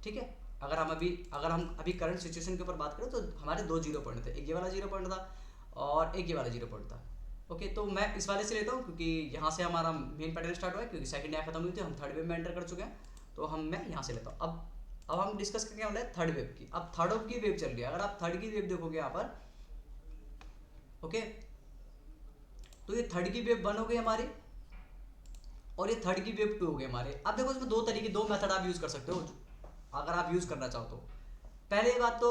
ठीक है। अगर हम अभी करंट सिचुएशन के ऊपर बात करें तो हमारे 2 0 पॉइंट थे, एक ये वाला 0 पॉइंट था और एक ये वाला 0 पॉइंट था। ओके, तो मैं इस वाले से लेता हूँ क्योंकि यहाँ से हमारा मेन पैटर्न स्टार्ट हुआ है, क्योंकि सेकंड ईयर खत्म हुई थी, हम थर्ड वेव में एंटर कर चुके हैं। तो मैं यहाँ से लेता हूँ। अब हम डिस्कस करने वाले हैं थर्ड वेव की। अब थर्ड की वेव चल रही है, अगर आप थर्ड की वेव देखोगे यहाँ पर, ओके, तो ये थर्ड की वेव 1 हो गई हमारी, और ये थर्ड की वेव 2 हो गई हमारे। अब देखो इसमें दो मेथड आप यूज कर सकते हो अगर आप यूज करना चाहो तो। पहले बात तो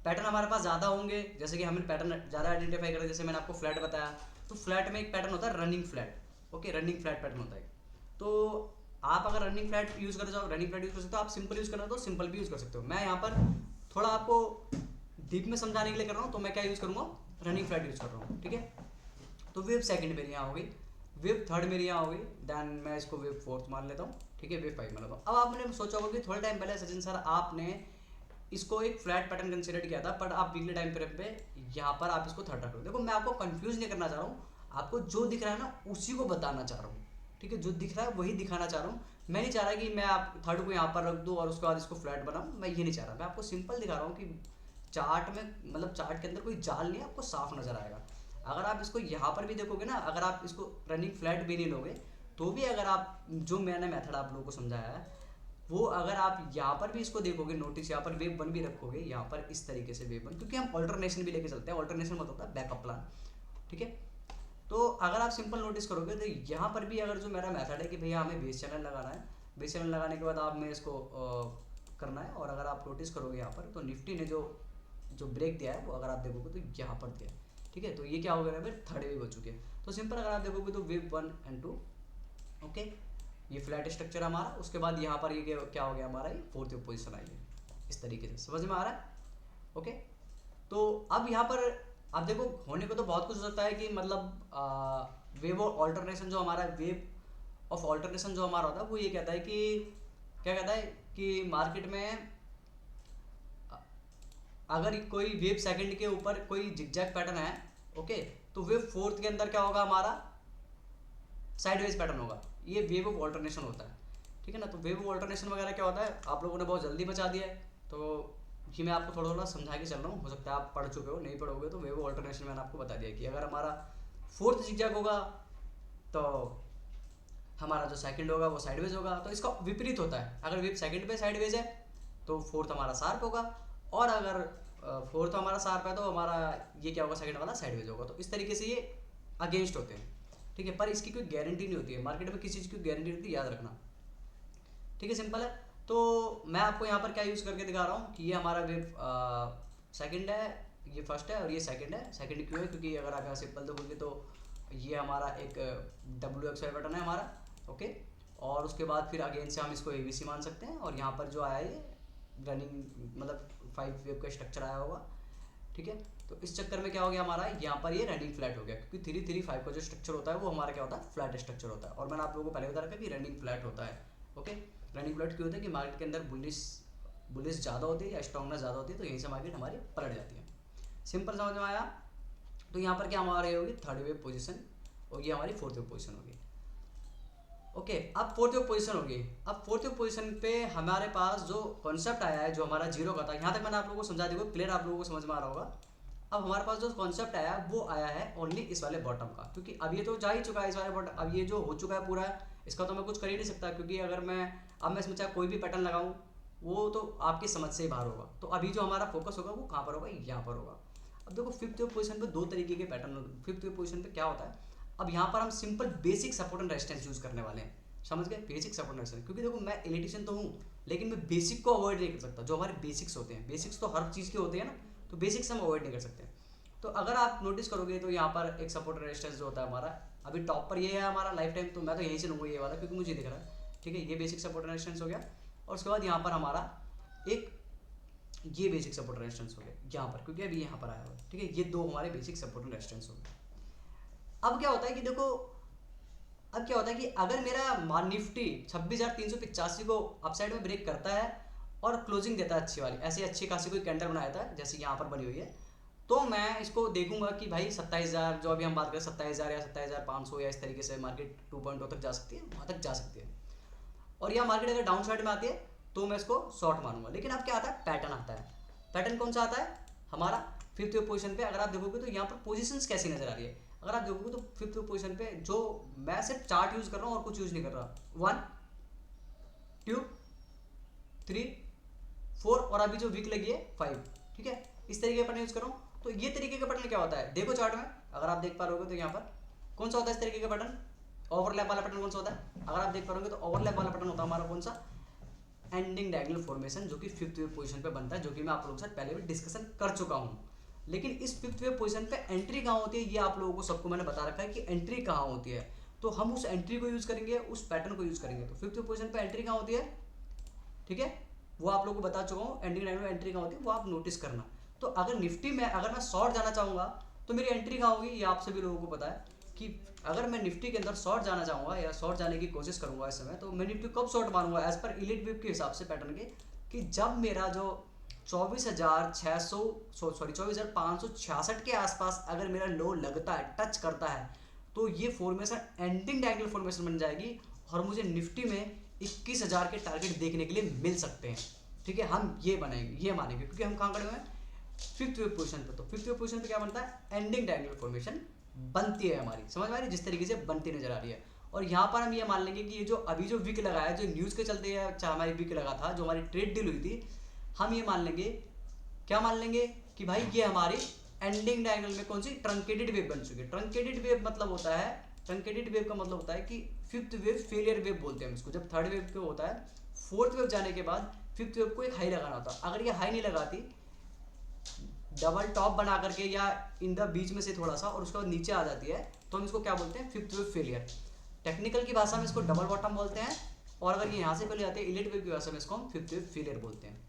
पैटर्न हमारे पास ज़्यादा होंगे, जैसे कि हमें पैटर्न ज़्यादा आइडेंटिफाई करें। जैसे मैंने आपको फ्लैट बताया, तो फ्लैट में एक पैटर्न होता है running flat. Okay, running flat pattern होता है। तो आप अगर रनिंग फ्लैट यूज़ करना चाहो, रनिंग फ्लैट यूज़ कर सकते हो। आप सिंपल यूज़ करना तो सिंपल भी यूज़ कर सकते हो। मैं यहाँ पर थोड़ा आपको डीप में समझाने के लिए कर रहा हूँ, तो मैं क्या यूज़ करूँगा, रनिंग फ्लैट यूज़ कर रहा हूँ, ठीक है। तो वेव सेकंड मेरी यहाँ हो गई, वेव थर्ड मेरी यहाँ हो गई, देन मैं इसको वेव फोर्थ मान लेता हूँ, ठीक है, वेव 5 मान लेता हूँ। अब आपने सोचा होगा कि थोड़े टाइम पहले सचिन सर आपने इसको एक फ्लैट पैटर्न कंसिडर किया था, बट आप वीकली टाइम फ्रेम पे यहाँ पर आप इसको थर्ड रख लो। देखो मैं आपको कंफ्यूज नहीं करना चाह रहा हूँ, आपको जो दिख रहा है ना उसी को बताना चाह रहा हूँ, ठीक है। जो दिख रहा है वही दिखाना चाह रहा हूँ। मैं नहीं चाह रहा कि मैं आप थर्ड को यहाँ पर रख दूँ और उसके बाद इसको फ्लैट बनाऊँ, मैं ये नहीं चाह रहा। मैं आपको सिंपल दिखा रहा हूँ कि चार्ट में, मतलब चार्ट के अंदर कोई जाल नहीं है, आपको साफ नजर आएगा। अगर आप इसको यहाँ पर भी देखोगे ना, अगर आप इसको रनिंग फ्लैट भी नहीं लोगे तो भी, अगर आप जो मैंने मेथड आप लोगों को समझाया है वो अगर आप यहाँ पर भी इसको देखोगे, नोटिस यहाँ पर वेव 1 भी रखोगे, यहाँ पर इस तरीके से वेव 1, क्योंकि हम ऑल्टरनेशन भी लेके चलते हैं। ऑल्टरनेशन मतलब होता है बैकअप प्लान, ठीक है। तो अगर आप सिंपल नोटिस करोगे तो यहाँ पर भी अगर जो मेरा मेथड है कि भैया हमें बेस चैनल लगाना है, बेस चैनल लगाने के बाद आप मैं इसको करना है। और अगर आप नोटिस करोगे यहाँ पर तो निफ्टी ने जो जो ब्रेक दिया है वो अगर आप देखोगे तो यहाँ पर दिया है, ठीक है। तो ये क्या हो गया फिर थर्ड वेव हो चुके हैं। तो सिंपल अगर आप देखोगे तो वेव 1 एंड 2, ओके, ये फ्लैट स्ट्रक्चर हमारा, उसके बाद यहाँ पर ये क्या हो गया हमारा, ये फोर्थ वेव पोजिशन आई है इस तरीके से, समझ में आ रहा है, ओके। तो अब यहाँ पर आप देखो होने को तो बहुत कुछ हो सकता है कि मतलब वेव ऑफ ऑल्टरनेशन जो हमारा वेव ऑफ ऑल्टरनेशन जो हमारा होता है वो ये कहता है कि क्या कहता है कि मार्केट में अगर कोई वेव सेकंड के ऊपर कोई जिगजैग पैटर्न है, ओके, तो वेव फोर्थ के अंदर क्या होगा हमारा, साइडवेज पैटर्न होगा। ये वेव ऑफ ऑल्टरनेशन होता है, ठीक है ना। तो वेव ऑफ ऑल्टरनेशन वगैरह क्या होता है आप लोगों ने बहुत जल्दी बचा दिया है, तो ये मैं आपको थोड़ा थोड़ा समझा के चल रहा हूँ, हो सकता है आप पढ़ चुके हो, नहीं पढ़ोगे तो वेव ऑफ ऑल्टरनेशन मैंने आपको बता दिया कि अगर हमारा फोर्थ जिगजैग होगा तो हमारा जो सेकंड होगा वो साइडवेज होगा। तो इसका विपरीत होता है, अगर वेव सेकंड पे साइडवेज है तो फोर्थ हमारा शार्प होगा, और अगर फोर्थ हमारा शार्प है तो हमारा ये क्या होगा, सेकंड वाला साइडवेज होगा। तो इस तरीके से ये अगेंस्ट होते हैं, ठीक है। पर इसकी कोई गारंटी नहीं होती है, मार्केट में किसी चीज़ की गारंटी नहीं होती, याद रखना, ठीक है, सिंपल है। तो मैं आपको यहाँ पर क्या यूज़ करके दिखा रहा हूँ कि ये हमारा वेव सेकंड है, ये फर्स्ट है और ये सेकंड है। सेकंड क्यों है, क्योंकि अगर आप यहाँ सिंपल देखोगे तो ये हमारा एक WXY बटन है हमारा, ओके, और उसके बाद फिर अगेन से हम इसको ABC मान सकते हैं। और यहाँ पर जो आया ये रनिंग मतलब 5 वेव का स्ट्रक्चर आया होगा, ठीक है। तो इस चक्कर में क्या हो गया हमारा, यहाँ पर ये रनिंग फ्लैट हो गया, क्योंकि 3-3-5 का जो स्ट्रक्चर होता है वो हमारा क्या होता है, फ्लैट स्ट्रक्चर होता है। और मैंने आप लोगों को पहले बता रखा कि रनिंग फ्लैट होता है, ओके। रनिंग फ्लैट क्यों होता है कि मार्केट के अंदर बुलिश ज़्यादा होती है या स्ट्रॉन्गनेस ज़्यादा होती है, तो यहीं से मार्केट हमारी पलट जाती है। सिंपल समझ में आया। तो यहाँ पर क्या हमारी होगी, थर्ड वेव पोजिशन, और ये हमारी फोर्थ वेव पोजिशन होगी, ओके। अब फोर्थ वेव पोजीशन होगी। अब फोर्थ वेव पोजीशन पे हमारे पास जो कॉन्सेप्ट आया है जो हमारा जीरो का था, यहाँ तक मैंने आप लोगों को समझा दिया, क्लियर आप लोगों को समझ में आ रहा होगा। अब हमारे पास जो कॉन्सेप्ट आया वो आया है ओनली इस वाले बॉटम का, क्योंकि अब ये तो जा ही चुका है इस वाले बॉटम, अब ये जो हो चुका है पूरा, इसका तो मैं कुछ कर ही नहीं सकता, क्योंकि अगर मैं इसमें चाहे कोई भी पैटर्न लगाऊँ वो तो आपकी समझ से ही बाहर होगा। तो अभी जो हमारा फोकस होगा वो कहाँ पर होगा, यहाँ पर होगा। अब देखो फिफ्थ वेव पोजीशन पे दो तरीके के पैटर्न, फिफ्थ वेव पोजीशन पे क्या होता है, अब यहाँ पर हम simple basic support and resistance use करने वाले हैं, समझ गए, बेसिक सपोर्ट एंड रेजिस्टेंस। क्योंकि देखो मैं इलेक्ट्रिशियन तो हूँ, लेकिन मैं बेसिक को अवॉइड नहीं कर सकता। जो हमारे बेसिक्स होते हैं, बेसिक्स तो हर चीज़ के होते हैं ना, तो बेसिक्स हम अवॉइड नहीं कर सकते। तो अगर आप नोटिस करोगे तो यहाँ पर एक सपोर्ट एंड रेजिस्टेंस जो होता है हमारा, अभी टॉप पर ये है हमारा लाइफ टाइम, तो मैं तो यहीं से लूँगा ये वाला, क्योंकि मुझे दिख रहा है, ठीक है। ये बेसिक सपोर्ट एंड रेजिस्टेंस हो गया, और उसके बाद यहाँ पर हमारा एक ये बेसिक सपोर्ट रेजिस्टेंस हो गया यहाँ पर, क्योंकि अभी यहाँ पर आया हुआ है, ठीक है। ये दो हमारे बेसिक सपोर्ट एंड रेजिस्टेंस हो गए। अब क्या होता है कि देखो, अब क्या होता है कि अगर मेरा निफ्टी 26,385 को अपसाइड में ब्रेक करता है और क्लोजिंग देता है अच्छी वाली, ऐसी अच्छी खासी कोई कैंडल बनाया था जैसे यहाँ पर बनी हुई है, तो मैं इसको देखूंगा कि भाई 27,000 जो अभी हम बात करें 27,000 या 27,500 या इस तरीके से मार्केट 2.0 तक जा सकती है, वहाँ तक जा सकती है। और यह मार्केट अगर डाउन साइड में आती है तो मैं इसको शॉर्ट मानूंगा। लेकिन अब क्या आता है, पैटर्न आता है। पैटर्न कौन सा आता है हमारा, फिफ्थ वेव पोजीशन पे अगर आप देखोगे तो यहाँ पर पोजीशंस कैसी नजर आ रही है। अगर आप देखोगे तो फिफ्थ वेव पोजीशन पे जो मैं सिर्फ चार्ट यूज कर रहा हूँ और कुछ यूज नहीं कर रहा, 1 2 3 4 और अभी जो वीक लगी है 5, ठीक है, इस तरीके का पैटर्न यूज कर रहा हूँ। तो ये तरीके का पैटर्न क्या होता है, देखो चार्ट में अगर आप देख पा रहे हो तो यहाँ पर कौन सा होता है इस तरीके का पैटर्न, ओवरलैप वाला पैटर्न कौन सा होता है, अगर आप देख पा रहे तो ओवरलैप वाला पैटर्न होता है हमारा कौन सा, एंडिंग डायगोनल फॉर्मेशन, जो कि फिफ्थ वेव पोजीशन पे बनता है, जो कि मैं आप लोगों के साथ पहले भी डिस्कशन कर चुका हूँ। लेकिन इस फिफ्थ वेव पोजीशन पे एंट्री कहाँ होती है ये आप लोगों को सबको मैंने बता रखा है कि एंट्री कहाँ होती है, तो हम उस एंट्री को यूज करेंगे, उस पैटर्न को यूज करेंगे। तो फिफ्थ वेव पोजीशन पे एंट्री कहाँ होती है, ठीक है, वो आप लोगों को बता चुका हूँ, एंडिंग डायगोनल एंट्री कहाँ होती है वो आप नोटिस करना। तो अगर निफ्टी में अगर मैं शॉर्ट जाना चाहूँगा तो मेरी एंट्री कहाँ होगी, ये आप सभी लोगों को पता है कि अगर मैं निफ्टी के अंदर शॉर्ट जाना चाहूँगा या शॉर्ट जाने की कोशिश करूँगा इस समय, तो मैं निफ्टी कब शॉर्ट मारूंगा एज पर इलीट वेव के हिसाब से पैटर्न के, कि जब मेरा जो 24,566 के आसपास अगर मेरा लो लगता है, टच करता है, तो ये फॉर्मेशन एंडिंग डायगोनल फॉर्मेशन बन जाएगी और मुझे निफ्टी में 21,000 के टारगेट देखने के लिए मिल सकते हैं, ठीक है। हम ये बनेंगे, ये मानेंगे, क्योंकि हम कहाँ खड़े हुए हैं, फिफ्थ वेव पोजीशन पे। तो फिफ्थ वेव पोजीशन पे क्या बनता है, एंडिंग डायगोनल फॉर्मेशन बनती है हमारी, समझ में आ रही है, जिस तरीके से बनती नजर आ रही है। और यहाँ पर हम ये मान लेंगे कि ये जो अभी जो विक लगा है, जो न्यूज़ के चलते चाहे हमारी विक लगा था, जो हमारी ट्रेड डील हुई थी, हम ये मान लेंगे, क्या मान लेंगे कि भाई ये हमारी एंडिंग डायगोनल में कौन सी ट्रंकेटेड वेव बन चुकी है। ट्रंकेटेड वेव मतलब होता है, ट्रंकेटेड वेव का मतलब होता है कि फिफ्थ वेव फेलियर वेव बोलते हैं हम इसको। जब थर्ड वेव पे होता है, फोर्थ वेव जाने के बाद फिफ्थ वेव को एक हाई लगाना होता है। अगर ये हाई नहीं लगाती, डबल टॉप बना करके या इन द बीच में से थोड़ा सा और उसके बाद नीचे आ जाती है, तो हम इसको क्या बोलते हैं, फिफ्थ वेव फेलियर। टेक्निकल की भाषा में इसको डबल बॉटम बोलते हैं, और अगर ये यहाँ से पहले आते हैं इलिट वेव की भाषा में इसको हम फिफ्थ वेव फेलियर बोलते हैं।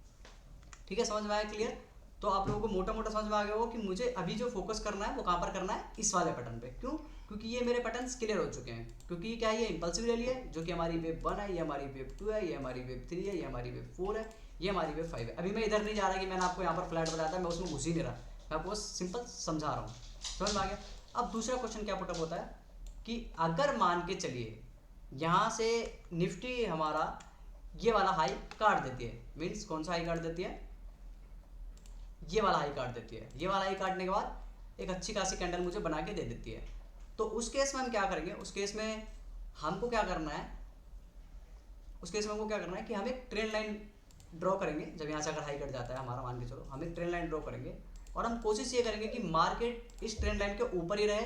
ठीक है, समझ में आया क्लियर? तो आप लोगों को मोटा मोटा समझ में आ गया होगा कि मुझे अभी जो फोकस करना है वो कहाँ पर करना है, इस वाले पैटर्न पे। क्यों? क्योंकि ये मेरे पैटर्न्स क्लियर हो चुके हैं। क्योंकि क्या है, ये इंपल्सिव रैली है जो कि हमारी वेव 1 है, ये हमारी वेव 2 है, ये हमारी वेव 3 है, ये हमारी वेव 4 है, ये हमारी वेव 5 है। अभी मैं इधर नहीं जा रहा कि मैंने आपको यहाँ पर फ्लैट बताया था, मैं उसमें घुस ही नहीं रहा, मैं आपको बस सिंपल समझा रहा हूँ। समझ में आ गया? अब दूसरा क्वेश्चन क्या पुटअप होता है कि अगर मान के चलिए यहाँ से निफ्टी हमारा ये वाला हाई काट देती है, मीन्स कौन सा हाई काट देती है, ये वाला हाई काट देती है। ये वाला हाई काटने के बाद एक अच्छी खासी कैंडल मुझे बना के दे देती है, तो उस केस में हम क्या करेंगे, उस केस में हमको क्या करना है, कि हम एक ट्रेंड लाइन ड्रॉ करेंगे। जब यहाँ से अगर हाई कट जाता है हमारा, मान के चलो हम एक ट्रेंड लाइन ड्रॉ करेंगे और हम कोशिश ये करेंगे कि मार्केट इस ट्रेंड लाइन के ऊपर ही रहे।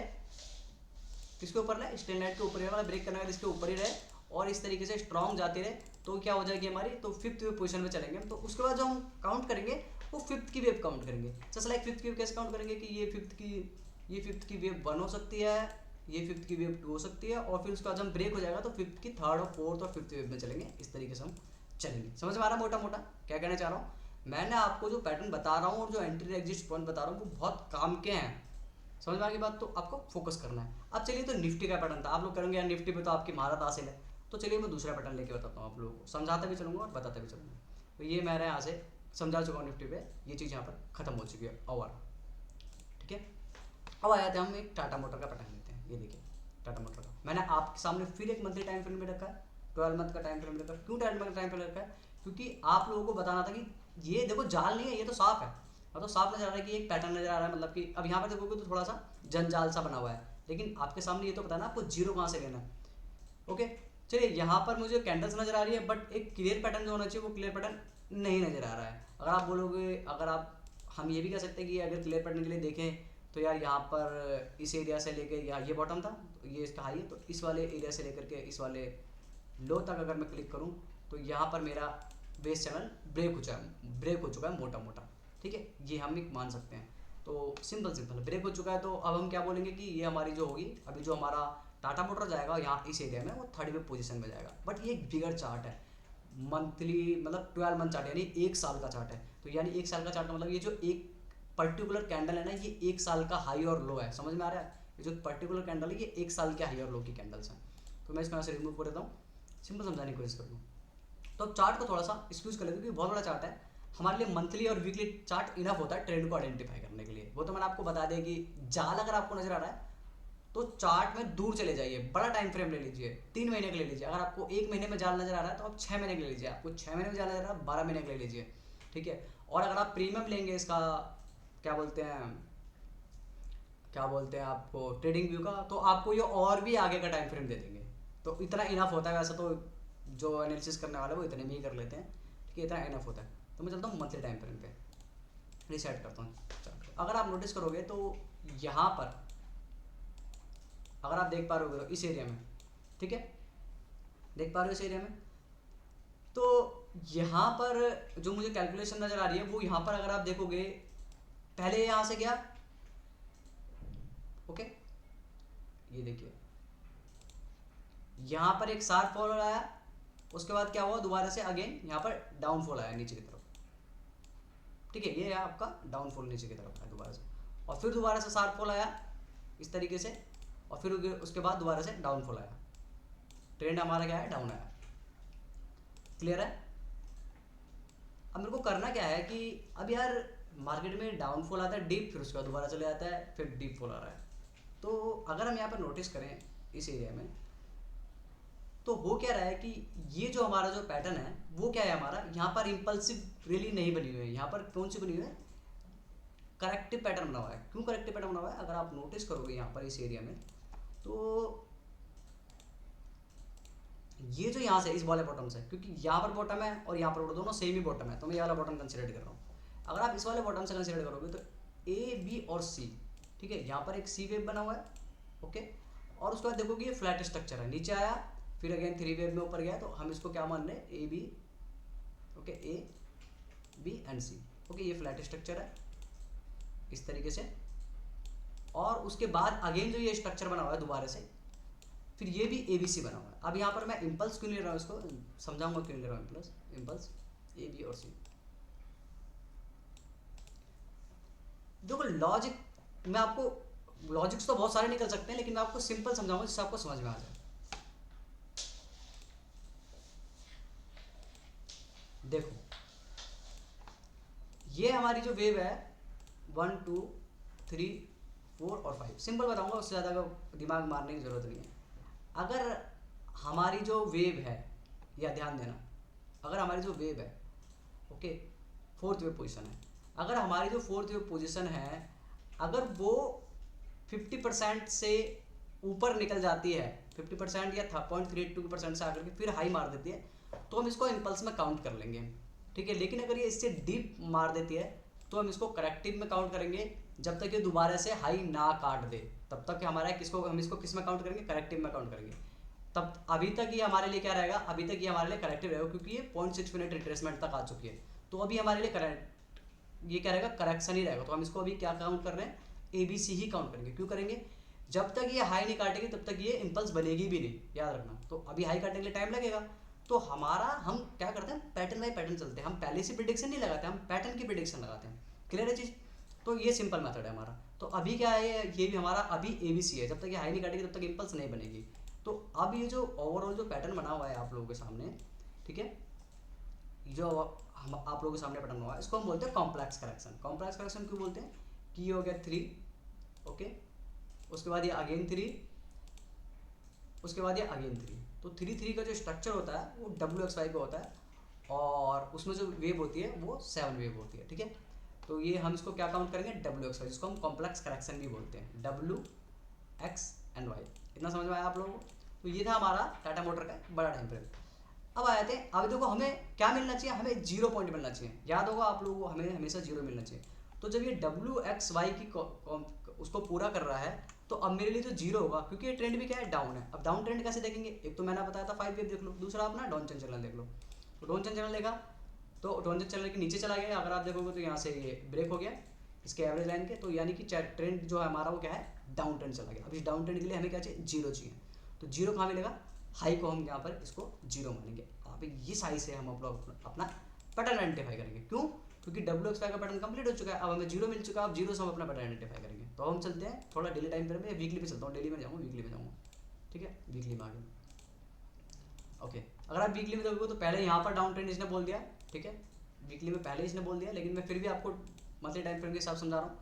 किसके ऊपर रहे? इस ट्रेंड लाइन के ऊपर ही रहे, मतलब ब्रेक करने वाले इसके ऊपर ही रहे और इस तरीके से स्ट्रॉन्ग जाती रहे। तो क्या हो जाएगी हमारी, तो फिफ्थ वेव पोजीशन में चलेंगे। तो उसके बाद जो हम काउंट करेंगे वो फिफ्थ की वेव काउंट करेंगे। जैसे लाइक फिफ्थ की वेव कैसे काउंट करेंगे कि ये फिफ्थ की वेव 1 हो सकती है, ये फिफ्थ की वेव 2 हो सकती है, और फिर उसके बाद जब ब्रेक हो जाएगा तो फिफ्थ की थर्ड और फोर्थ और फिफ्थ वेव में चलेंगे। इस तरीके से हम चलेंगे। समझ में आ रहा है मोटा मोटा क्या कहना चाह रहा हूँ? मैंने आपको जो पैटर्न बता रहा हूँ और जो एंट्री एग्जिट पॉइंट बता रहा हूँ वो बहुत काम के हैं। समझ में आ गई बात? तो आपको फोकस करना है। अब चलिए, तो निफ्टी का पैटर्न था, आप लोग करेंगे यार निफ्टी पे तो आपकी महारत हासिल है, तो चलिए मैं दूसरा पैटर्न लेके बताता हूँ आप लोगों को, समझाता भी चलूँगा और बताता भी चलूँगा। तो ये मैंने यहाँ से समझा चुका हूँ निफ्टी पे, ये चीज़ यहाँ पर खत्म हो चुकी है और ठीक है। अब आ जाते हैं हम एक टाटा मोटर का पैटर्न लेते हैं। ये देखिए टाटा मोटर का मैंने आपके सामने फिर एक मंथली टाइम फ्रेम में रखा है, 12 मंथ का टाइम फ्रेम रखा है। क्यों 12 मंथ का टाइम फ्रेम रखा है? क्योंकि आप लोगों को बताना था कि ये देखो जाल नहीं है, ये तो साफ है, मतलब साफ नजर आ रहा है कि एक पैटर्न नजर आ रहा है। मतलब कि अब यहाँ पर देखोगे तो थोड़ा सा जंजाल सा बना हुआ है, लेकिन आपके सामने ये तो पता है ना आपको जीरो कहाँ से लेना है। ओके, चलिए यहाँ पर मुझे कैंडल्स नजर आ रही है, बट एक क्लियर पैटर्न जो होना चाहिए वो क्लियर पैटर्न नहीं नजर आ रहा है। अगर आप बोलोगे, अगर आप, हम ये भी कह सकते हैं कि अगर क्लियर पैटर्न के लिए देखें तो यार यहाँ पर इस एरिया से लेके यहाँ ये बॉटम था, तो ये इसका हाई है, तो इस वाले एरिया से लेकर के इस वाले लो तक अगर मैं क्लिक करूँ तो यहाँ पर मेरा बेस चैनल ब्रेक हो चुका है मोटा मोटा। ठीक है, ये हम एक मान सकते हैं। तो सिंपल ब्रेक हो चुका है। तो अब हम क्या बोलेंगे कि ये हमारी जो होगी, अभी जो हमारा टाटा मोटर जाएगा यहाँ इस एरिया में, वो थर्ड वेव पोजीशन में जाएगा। बट ये एक बिगर चार्ट है, मंथली मतलब 12 मंथ चार्ट, यानी एक साल का चार्ट है। तो यानी एक साल का चार्ट का मतलब ये जो एक पर्टिकुलर कैंडल है ना, ये एक साल का हाई और लो है। समझ में आ रहा है? ये जो पर्टिकुलर कैंडल है ये एक साल के हाई और लो की कैंडल्स हैं। तो मैं इसको यहाँ से रिमूव कर देता हूँ, सिंपल समझाने की कोशिश करूँ। तो चार्ट को थोड़ा सा एक्सक्यूज कर लेते हैं क्योंकि बहुत बड़ा चार्ट है। हमारे लिए मंथली और वीकली चार्ट इनफ होता है ट्रेंड को आइडेंटिफाई करने के लिए। वो तो मैंने आपको बता दिया कि जाल अगर आपको नजर आ रहा है तो चार्ट में दूर चले जाइए, बड़ा टाइम फ्रेम ले लीजिए, 3 महीने का ले लीजिए। अगर आपको 1 महीने में जाल नजर आ रहा है तो आप 6 महीने का ले लीजिए, आपको 6 महीने में जाल नजर आ रहा है 12 महीने का ले लीजिए। ठीक है, और अगर आप प्रीमियम लेंगे इसका, क्या बोलते हैं आपको, ट्रेडिंग व्यू का, तो आपको ये और भी आगे का टाइम फ्रेम दे देंगे। तो इतना इनफ होता है। वैसे तो जो एनालिसिस करने वाले वो इतने में ही कर लेते हैं, ठीक है, इतना इनफ होता है। तो मैं चलता हूँ मंथली टाइम फ्रेम पे, रिसेट करता हूँ। अगर आप नोटिस करोगे तो यहाँ पर अगर आप देख पा रहे हो इस एरिया में, ठीक है, देख पा रहे हो इस एरिया में, तो यहाँ पर जो मुझे कैलकुलेशन नजर आ रही है वो यहाँ पर अगर आप देखोगे, पहले यहाँ से गया, ओके, ये देखिए यहाँ पर एक शार्प फॉल आया, उसके बाद क्या हुआ, दोबारा से अगेन यहाँ पर डाउनफॉल आया नीचे की तरफ। ठीक है, ये है आपका डाउनफॉल नीचे की तरफ है दोबारा से, और फिर दोबारा से शार्प फॉल आया इस तरीके से, और फिर उसके बाद दोबारा से डाउनफॉल आया। ट्रेंड हमारा क्या है, डाउन आया। क्लियर है? अब मेरे को करना क्या है कि अब यार मार्केट में डाउनफॉल आता है डीप, फिर उसके बाद दोबारा चले जाता है, फिर डीप फॉल आ रहा है। तो अगर हम यहाँ पर नोटिस करें इस एरिया में, तो हो क्या रहा है कि ये जो हमारा जो पैटर्न है वो क्या है, हमारा यहाँ पर इंपल्सिव रैली नहीं बनी हुई है। यहाँ पर कौन सी बनी हुई है, करेक्टिव पैटर्न बना हुआ है। क्यों करेक्टिव पैटर्न बना हुआ है? अगर आप नोटिस करोगे यहाँ पर इस एरिया में, तो ये जो यहाँ से इस वाले बॉटम से, क्योंकि यहाँ पर बॉटम है और यहाँ पर बॉटम, दोनों सेम ही बॉटम है, तो मैं ये वाला बॉटम कंसिडर कर रहा हूँ। अगर आप इस वाले बॉटम से कंसिडर करोगे तो ए, बी और सी, ठीक है, यहाँ पर एक सी वेव बना हुआ है, ओके, और उसके बाद देखोगे ये फ्लैट स्ट्रक्चर है, नीचे आया, फिर अगेन 3 वेव में ऊपर गया, तो हम इसको क्या मान रहे हैं, A B okay, A B and C. Okay, ये फ्लैट स्ट्रक्चर है इस तरीके से, और उसके बाद अगेन जो ये स्ट्रक्चर बना हुआ है दोबारा से, फिर ये भी ए बी सी बना हुआ है। अब यहाँ पर मैं इम्पल्स क्यों ले रहा हूँ, इसको समझाऊंगा क्यों ले रहा हूँ इम्पल्स ए बी और सी। देखो लॉजिक, मैं आपको लॉजिक्स तो बहुत सारे निकल सकते हैं, लेकिन मैं आपको सिंपल समझाऊंगा जिससे आपको समझ में आ जाए। देखो ये हमारी जो वेव है 1 2 3 4 और 5, सिंपल बताऊंगा, उससे ज़्यादा दिमाग मारने की ज़रूरत नहीं है। अगर हमारी जो वेव है, या ध्यान देना, अगर हमारी जो वेव है, ओके, फोर्थ वेव पोजीशन है, अगर हमारी जो फोर्थ वेव पोजीशन है, अगर वो 50% से ऊपर निकल जाती है, 50% या 0.32% से आकर के फिर हाई मार देती है, तो हम इसको इम्पल्स में काउंट कर लेंगे, ठीक है। लेकिन अगर ये इससे डीप मार देती है तो हम इसको करेक्टिव में काउंट करेंगे, जब तक ये दोबारा से हाई ना काट दे तब तक हमारा किसको, हम इसको किस में काउंट करेंगे, करेक्टिव में काउंट करेंगे। तब अभी तक ये हमारे लिए क्या रहेगा, अभी तक ये हमारे लिए करेक्टिव रहेगा, क्योंकि ये 0.6 मिनट रिट्रेसमेंट तक आ चुकी है। तो अभी हमारे लिए ये क्या रहेगा, करेक्शन ही रहेगा। तो हम इसको अभी क्या काउंट कर रहे हैं, A B C he count करेंगे। क्यों करेंगे, जब तक ये हाई नहीं काटेगी तब तक ये इम्पल्स बनेगी भी नहीं, याद रखना। तो अभी हाई काटने के लिए टाइम लगेगा, तो हमारा, हम क्या करते हैं, पैटर्न बाय पैटर्न चलते हैं। हम पहले से प्रिडिक्शन नहीं लगाते, हम पैटर्न की प्रिडिक्शन लगाते हैं। क्लियर है चीज़। तो ये सिंपल मेथड है हमारा। तो अभी क्या है, ये भी हमारा अभी ए बी सी है, जब तक ये हाई नहीं काटेगी तब तक इम्पल्स नहीं बनेगी। तो अब ये जो ओवरऑल जो पैटर्न बना हुआ है आप लोगों के सामने, ठीक है, जो हम आप लोगों के सामने पैटर्न हुआ है, इसको हम बोलते हैं कॉम्प्लेक्स करेक्शन। कॉम्प्लेक्स करेक्शन क्यों बोलते हैं, कि ये हो गया 3, ओके, उसके बाद ये अगेन 3, उसके बाद ये अगेन 3। तो 3 3 का जो स्ट्रक्चर होता है वो WXY का होता है, और उसमें जो वेव होती है वो 7 वेव होती है, ठीक है। तो ये हम इसको क्या काउंट करेंगे, WXY, जिसको हम कॉम्प्लेक्स करेक्शन भी बोलते हैं, WX एंड Y। इतना समझ में आया आप लोगों को। तो ये था हमारा टाटा मोटर का बड़ा टाइम फ्रेम। अब आए थे, अब देखो हमें क्या मिलना चाहिए, हमें 0 पॉइंट मिलना चाहिए। याद होगा आप लोगों को, हमें हमेशा 0 मिलना चाहिए। तो जब ये WXY की उसको पूरा कर रहा है, तो अब मेरे लिए तो 0 होगा, क्योंकि ये ट्रेंड भी क्या है, डाउन है। अब डाउन ट्रेंड कैसे देखेंगे, एक तो मैंने बताया था 5 वेव देख लो, दूसरा अपना डॉनचन चैनल देख लो। तो डॉनचन चैनल देखा, तो डॉनचन चैनल के नीचे चला गया, अगर आप देखोगे तो यहाँ से ये ब्रेक हो गया इसके एवरेज लाइन के, तो यानी कि ट्रेंड जो है हमारा वो क्या है, डाउन ट्रेंड चला गया। अब इस डाउन ट्रेंड के लिए हमें क्या चाहिए, 0 चाहिए। तो 0 कहाँ मिलेगा, हाई को हम यहाँ पर इसको 0 मानेंगे। अब इस हाई से हम अपना पैटर्न आइडेंटिफाई करेंगे। क्यों, क्योंकि WXY का पैटर्न कंप्लीट हो चुका है, अब हमें 0 मिल चुका है। अब 0 से हम अपना पैटर्न आइडेंटिफाई करेंगे। तो हम चलते हैं थोड़ा डेली टाइम फ्रेम में, वीकली में चलता हूँ, डेली में जाऊँगा, वीकली में जाऊँगा, ठीक है, वीकली में आगे। ओके, अगर आप वीकली में देखोगे तो पहले यहाँ पर डाउन ट्रेंड इसने बोल दिया, ठीक है, वीकली में पहले इसने बोल दिया, लेकिन मैं फिर भी आपको मंथली टाइम फ्रेम के हिसाब समझा रहा हूँ,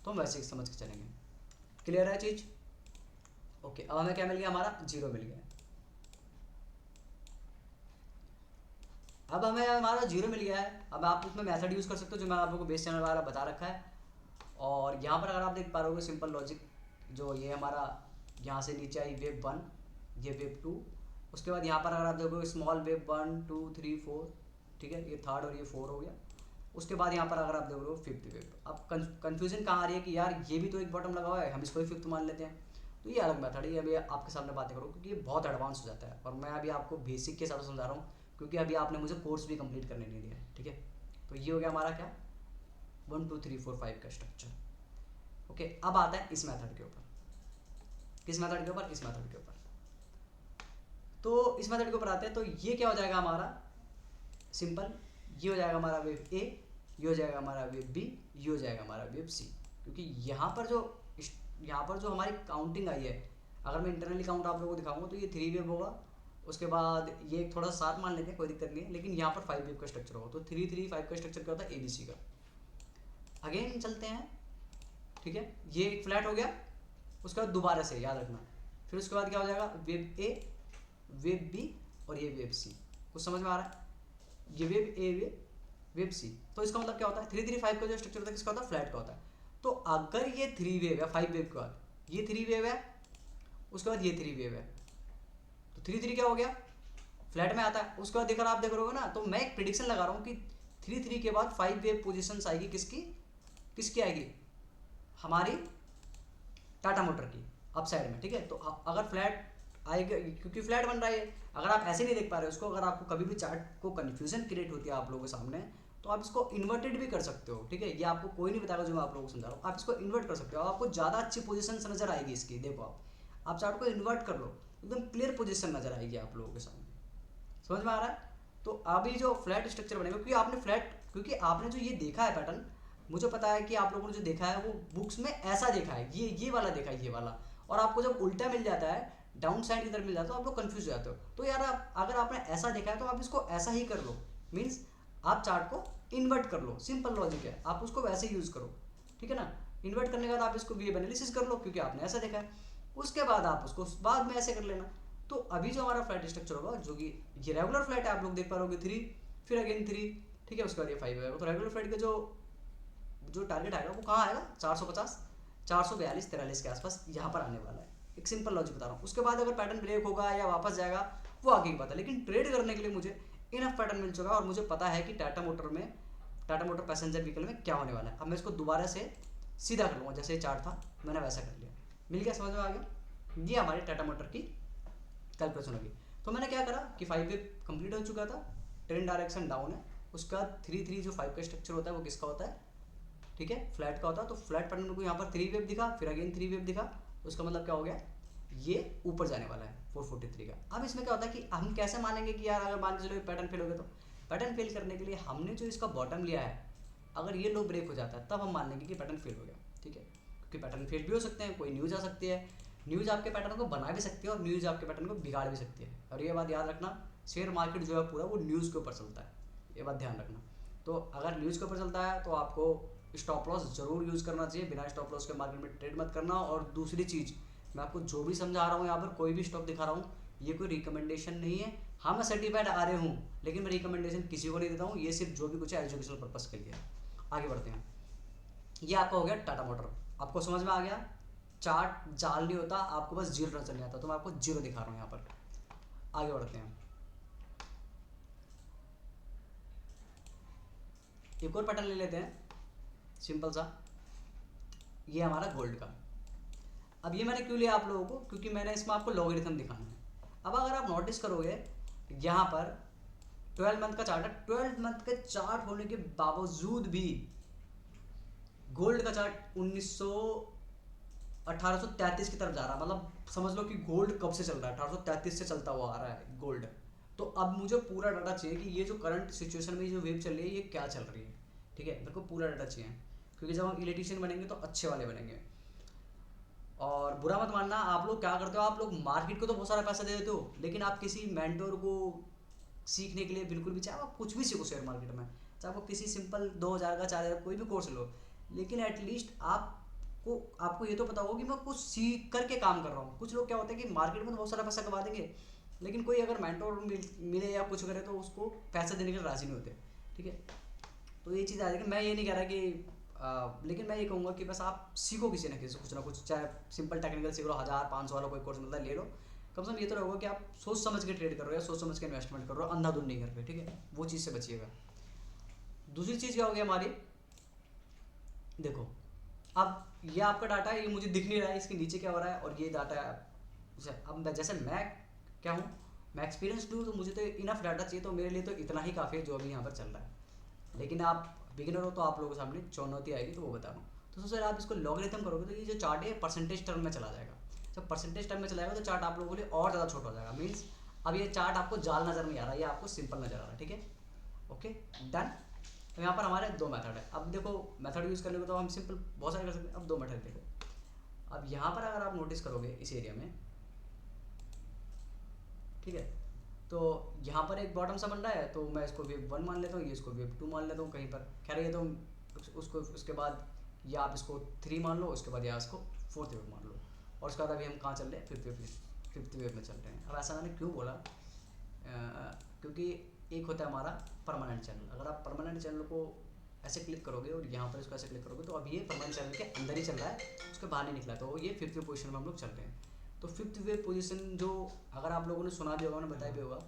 तो हम वैसे ही समझ के चलेंगे। क्लियर है चीज़। ओके, अब हमें क्या मिल गया, हमारा 0 मिल गया। अब हमें हमारा 0 मिल गया है। अब आप उसमें मेथड यूज़ कर सकते हो जो मैं आप लोगों को बेस चैनल वाला बता रखा है। और यहाँ पर अगर आप देख पा रहे हो सिंपल लॉजिक, जो ये हमारा यहाँ से नीचे आई वेव 1, ये वेव 2, उसके बाद यहाँ पर अगर आप देखोगे स्मॉल वेव 1 2 3 4, ठीक है, ये थर्ड और ये 4 हो गया। उसके बाद यहाँ पर अगर आप देखोगे 5th वेव। अब कन्फ्यूजन कहाँ आ रही है कि यार ये भी तो एक बॉटम लगा हुआ है, हम इसको ही 5th मान लेते हैं। तो ये अलग मेथड है, ये अभी आपके सामने बातें करूँ क्योंकि ये बहुत एडवांस हो जाता है, और मैं अभी आपको बेसिक के हिसाब से समझा रहा हूँ, क्योंकि अभी आपने मुझे कोर्स भी कंप्लीट करने नहीं दिया है, ठीक है। तो ये हो गया हमारा क्या, 1 2 3 4 5 का स्ट्रक्चर। ओके, अब आता है इस मेथड के ऊपर। किस मेथड के ऊपर, इस मेथड के ऊपर। तो इस मेथड के ऊपर आते हैं, तो ये क्या हो जाएगा हमारा, सिंपल, ये हो जाएगा हमारा वेव ए, ये हो जाएगा हमारा वेव बी, ये हो जाएगा हमारा वेव सी। क्योंकि यहाँ पर जो हमारी काउंटिंग आई है, अगर मैं इंटरनली काउंट आप लोगों को दिखाऊंगा तो ये 3 वेव होगा, उसके बाद ये थोड़ा सा 7 मान लेते हैं, कोई दिक्कत नहीं है, लेकिन यहाँ पर 5 वेव का स्ट्रक्चर होगा। तो 3 3 5 का स्ट्रक्चर क्या होता है, ABC का। अगेन चलते हैं, ठीक है, ये एक फ्लैट हो गया, उसके बाद दोबारा से याद रखना, फिर उसके बाद क्या हो जाएगा, वेव ए, वेव बी, और ये वेव सी। कुछ समझ में आ रहा है, ये वेव ए, वेव सी। तो इसका मतलब क्या होता है, 3 3 5 का जो स्ट्रक्चर होता है किसका होता है, फ्लैट का होता है। तो अगर ये 3 वेव है, 5 वेव के बाद ये 3 वेव है, उसके बाद ये 3 वेव है, तो 3 3 क्या हो गया, फ्लैट में आता है। उसके बाद देखकर आप देख रहे हो ना, तो मैं एक प्रिडिक्शन लगा रहा हूँ कि 3 3 के बाद 5 वेव पोजिशन आएगी, किसकी आएगी, हमारी टाटा मोटर की अप साइड में, ठीक है। तो अगर फ्लैट आएगा क्योंकि फ्लैट बन रहा है। अगर आप ऐसे नहीं देख पा रहे हो उसको, अगर आपको कभी भी चार्ट को कन्फ्यूजन क्रिएट होती है आप लोगों के सामने, तो आप इसको इन्वर्टेड भी कर सकते हो, ठीक है। ये आपको कोई नहीं बताएगा जो मैं आप लोगों को समझा रहा हूँ, आप इसको इन्वर्ट कर सकते हो, आपको ज़्यादा अच्छी पोजीशन नजर आएगी इसकी। देखो आप चार्ट को इन्वर्ट कर लो, एकदम क्लियर पोजीशन नजर आएगी आप लोगों के सामने। समझ में आ रहा है? तो अभी जो फ्लैट स्ट्रक्चर बनेगा, क्योंकि आपने जो ये देखा है पैटर्न, मुझे पता है कि आप लोगों ने जो देखा है वो बुक्स में ऐसा देखा है, ये वाला देखा है, ये वाला। और आपको जब उल्टा मिल जाता है, डाउन साइड की तरफ मिल जाता है, तो आप लोग कंफ्यूज हो जाते हो। तो यार अगर आपने ऐसा देखा है तो आप इसको ऐसा ही कर लो, मीन्स आप चार्ट को इन्वर्ट कर लो, सिंपल लॉजिक है, आप उसको वैसे यूज करो, ठीक है ना। इन्वर्ट करने के बाद आप इसको वेव एनालिसिस कर लो, क्योंकि आपने ऐसा देखा है। उसके बाद आप उसको बाद में ऐसे कर लेना। तो अभी जो हमारा फ्लैट स्ट्रक्चर होगा, जो कि ये रेगुलर फ्लैट है, आप लोग देख पा रहे 3, फिर अगेन 3, ठीक है, उसके बाद ये 5 आएगा। तो रेगुलर फ्लैट का जो टारगेट आएगा वो कहाँ आएगा, 450, 442, 43 के आसपास यहाँ पर आने वाला है। एक सिंपल लॉजिक बता रहा हूँ। उसके बाद अगर पैटर्न ब्रेक होगा या वापस जाएगा वो आगे की बात है, लेकिन ट्रेड करने के लिए मुझे इनफ पैटर्न मिल चुका है और मुझे पता है कि टाटा मोटर पैसेंजर व्हीकल में क्या होने वाला है। अब मैं इसको दोबारा से सीधा कर लूँगा, जैसे चार्ट था मैंने वैसा कर लिया, मिल गया, समझ में आ गया। ये हमारी टाटा मोटर की कैलकुलेशन होगी। तो मैंने क्या करा कि 5 वेव कंप्लीट हो चुका था, ट्रेंड डायरेक्शन डाउन है। उसका 3 जो 5 का स्ट्रक्चर होता है वो किसका होता है, ठीक है, फ्लैट का होता है। तो फ्लैट पैटर्न को यहाँ पर 3 वेव दिखा, फिर अगेन 3 वेव दिखा, उसका मतलब क्या हो गया, ये ऊपर जाने वाला है 443 का। अब इसमें क्या होता है कि हम कैसे मानेंगे कि यार अगर मान के चलो पैटर्न फेल हो गया, तो पैटर्न फेल करने के लिए हमने जो इसका बॉटम लिया है, अगर ये लो ब्रेक हो जाता है तब हम मान लेंगे कि पैटर्न फेल हो गया, ठीक है। क्योंकि पैटर्न फेल भी हो सकते हैं, कोई न्यूज़ आ सकती है, न्यूज़ आपके पैटर्न को बना भी सकती है और न्यूज़ आपके पैटर्न को बिगाड़ भी सकती है। और ये बात याद रखना, शेयर मार्केट जो है पूरा वो न्यूज़ के ऊपर चलता है, ये बात ध्यान रखना। तो अगर न्यूज़ के ऊपर चलता है तो आपको स्टॉप लॉस जरूर यूज़ करना चाहिए, बिना स्टॉप लॉस के मार्केट में ट्रेड मत करना। और दूसरी चीज़, मैं आपको जो भी समझा रहा हूँ यहाँ पर, कोई भी स्टॉक दिखा रहा हूँ, ये कोई रिकमेंडेशन नहीं है। हाँ मैं सर्टिफाइड आ रहे हूँ, लेकिन मैं रिकमेंडेशन किसी को नहीं देता हूँ, ये सिर्फ जो भी कुछ है एजुकेशनल पर्पज़ के लिए। आगे बढ़ते हैं। ये आपका हो गया टाटा मोटर, आपको समझ में आ गया। चार्ट जाल नहीं होता, आपको बस जीरो नजर नहीं आता, तो मैं आपको जीरो दिखा रहा हूँ यहाँ पर। आगे बढ़ते हैं। एक और पैटर्न ले लेते हैं सिंपल सा, ये हमारा गोल्ड का। अब ये मैंने क्यों लिया आप लोगों को, क्योंकि मैंने इसमें आपको लॉगरिथम दिखाना है। अब अगर आप नोटिस करोगे यहाँ पर 12 मंथ का चार्ट है, 12 मंथ के चार्ट होने के बावजूद भी गोल्ड का चार्ट 1833 की तरफ जा रहा है। मतलब समझ लो कि गोल्ड कब से चल रहा है, 1833 से चलता हुआ आ रहा है गोल्ड। तो अब मुझे पूरा डाटा चाहिए कि ये जो करंट सिचुएशन में जो वेव चल रही है ये क्या चल रही है, ठीक है। मेरे को पूरा डाटा चाहिए, क्योंकि जब हम इलेक्ट्रीशियन बनेंगे तो अच्छे वाले बनेंगे। और बुरा मत मानना, आप लोग क्या करते हो, आप लोग मार्केट को तो बहुत सारा पैसा दे देते हो, लेकिन आप किसी मेंटोर को सीखने के लिए बिल्कुल भी, चाहे आप कुछ भी सीखो शेयर मार्केट में, चाहे आपको किसी सिंपल 2000 का 4000 कोई भी कोर्स लो, लेकिन एटलीस्ट आपको ये तो पता होगा कि मैं कुछ सीख करके काम कर रहा हूँ। कुछ लोग क्या होते हैं कि मार्केट में तो बहुत सारा पैसा कमा देंगे, लेकिन कोई अगर मेंटोर मिले या कुछ करे तो उसको पैसा देने के लिए राजी नहीं होते, ठीक है। तो ये चीज़ आ जाएगी। मैं ये नहीं कह रहा कि लेकिन मैं ये कहूँगा कि बस आप सीखो किसी ना किसी कुछ ना कुछ, चाहे सिंपल टेक्निकल सीख लो, 1000-500 वाला कोई कोर्स मिलता है ले लो। कम से कम ये तो होगा कि आप सोच समझ के ट्रेड कर रहे हो या सोच समझ के इन्वेस्टमेंट कर रहे हो, अंधाधुंध नहीं कर रहे, ठीक है। वो चीज़ से बचिएगा। दूसरी चीज़ क्या होगी हमारी, देखो अब ये आपका डाटा है, ये मुझे दिख नहीं रहा है इसके नीचे क्या हो रहा है, और ये डाटा है। अब जैसे मैं क्या हूँ, मैं एक्सपीरियंस लूँ, तो मुझे तो इनफ डाटा चाहिए, तो मेरे लिए तो इतना ही काफ़ी है जो अभी यहाँ पर चल रहा है। लेकिन आप बिगिनर हो तो आप लोगों के सामने चुनौती आएगी, तो वो बता रहा हूँ। तो सबसे आप इसको लॉगरिथम करोगे तो ये जो चार्ट है परसेंटेज टर्म में चला जाएगा। जब परसेंटेज टर्म में चला जाएगा तो चार्ट आप लोगों के लिए और ज़्यादा छोटा हो जाएगा। मीन्स अब ये चार्ट आपको जाल नज़र नहीं आ रहा, ये आपको सिंपल नज़र आ रहा है, ठीक है, ओके डन। तो यहाँ पर हमारे दो मेथड है। अब देखो मेथड यूज़ करने को तो हम सिंपल बहुत सारे कर सकते हैं, अब दो मेथड देखो। अब यहाँ पर अगर आप नोटिस करोगे इस एरिया में, ठीक है, तो यहाँ पर एक बॉटम सा बन रहा है, तो मैं इसको वेव 1 मान लेता हूँ, ये इसको वेव 2 मान लेता हूँ कहीं पर। खैर ये तो उसको उसके बाद या आप इसको 3 मान लो, उसके बाद या इसको 4th वेव मान लो, और उसके बाद अभी हम कहाँ चल रहे हैं, 5th वेव में चल रहे हैं। अब ऐसा मैंने क्यों बोला, क्योंकि एक होता है हमारा परमानेंट चैनल। अगर आप परमानेंट चैनल को ऐसे क्लिक करोगे और यहाँ पर इसको ऐसे क्लिक करोगे, तो अब ये परमानेंट चैनल के अंदर ही चल रहा है, उसके बाहर नहीं निकला, तो ये 5th वेव पोजीशन में हम लोग चल रहे हैं। तो 5th वेव पोजीशन जो अगर आप लोगों ने सुना भी होगा, मैंने बताया भी होगा,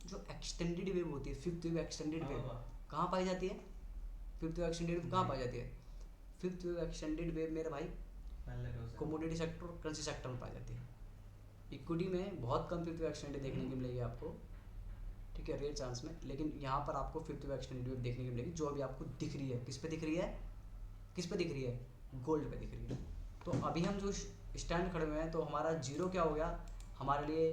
जो एक्सटेंडेड वेव होती है, 5th वेव एक्सटेंडेड वेव कहाँ पाई जाती है, 5th वेव एक्सटेंडेड वेव कहाँ पाई जाती है, 5th वेव एक्सटेंडेड वेव मेरे भाई कमोडिटी सेक्टर और करेंसी सेक्टर में पाई जाती है। इक्विटी में बहुत कम 50 एक्सटेंड देखने की मिलेगी आपको, ठीक है, रेयर चांस में। लेकिन यहाँ पर आपको 50 एक्सटेंड देखने की मिलेगी, जो अभी आपको दिख रही है। किस पे दिख रही है? किस पे दिख रही है? गोल्ड पे दिख रही है। तो अभी हम जो स्टैंड खड़े हुए हैं, तो हमारा जीरो क्या हो गया हमारे लिए?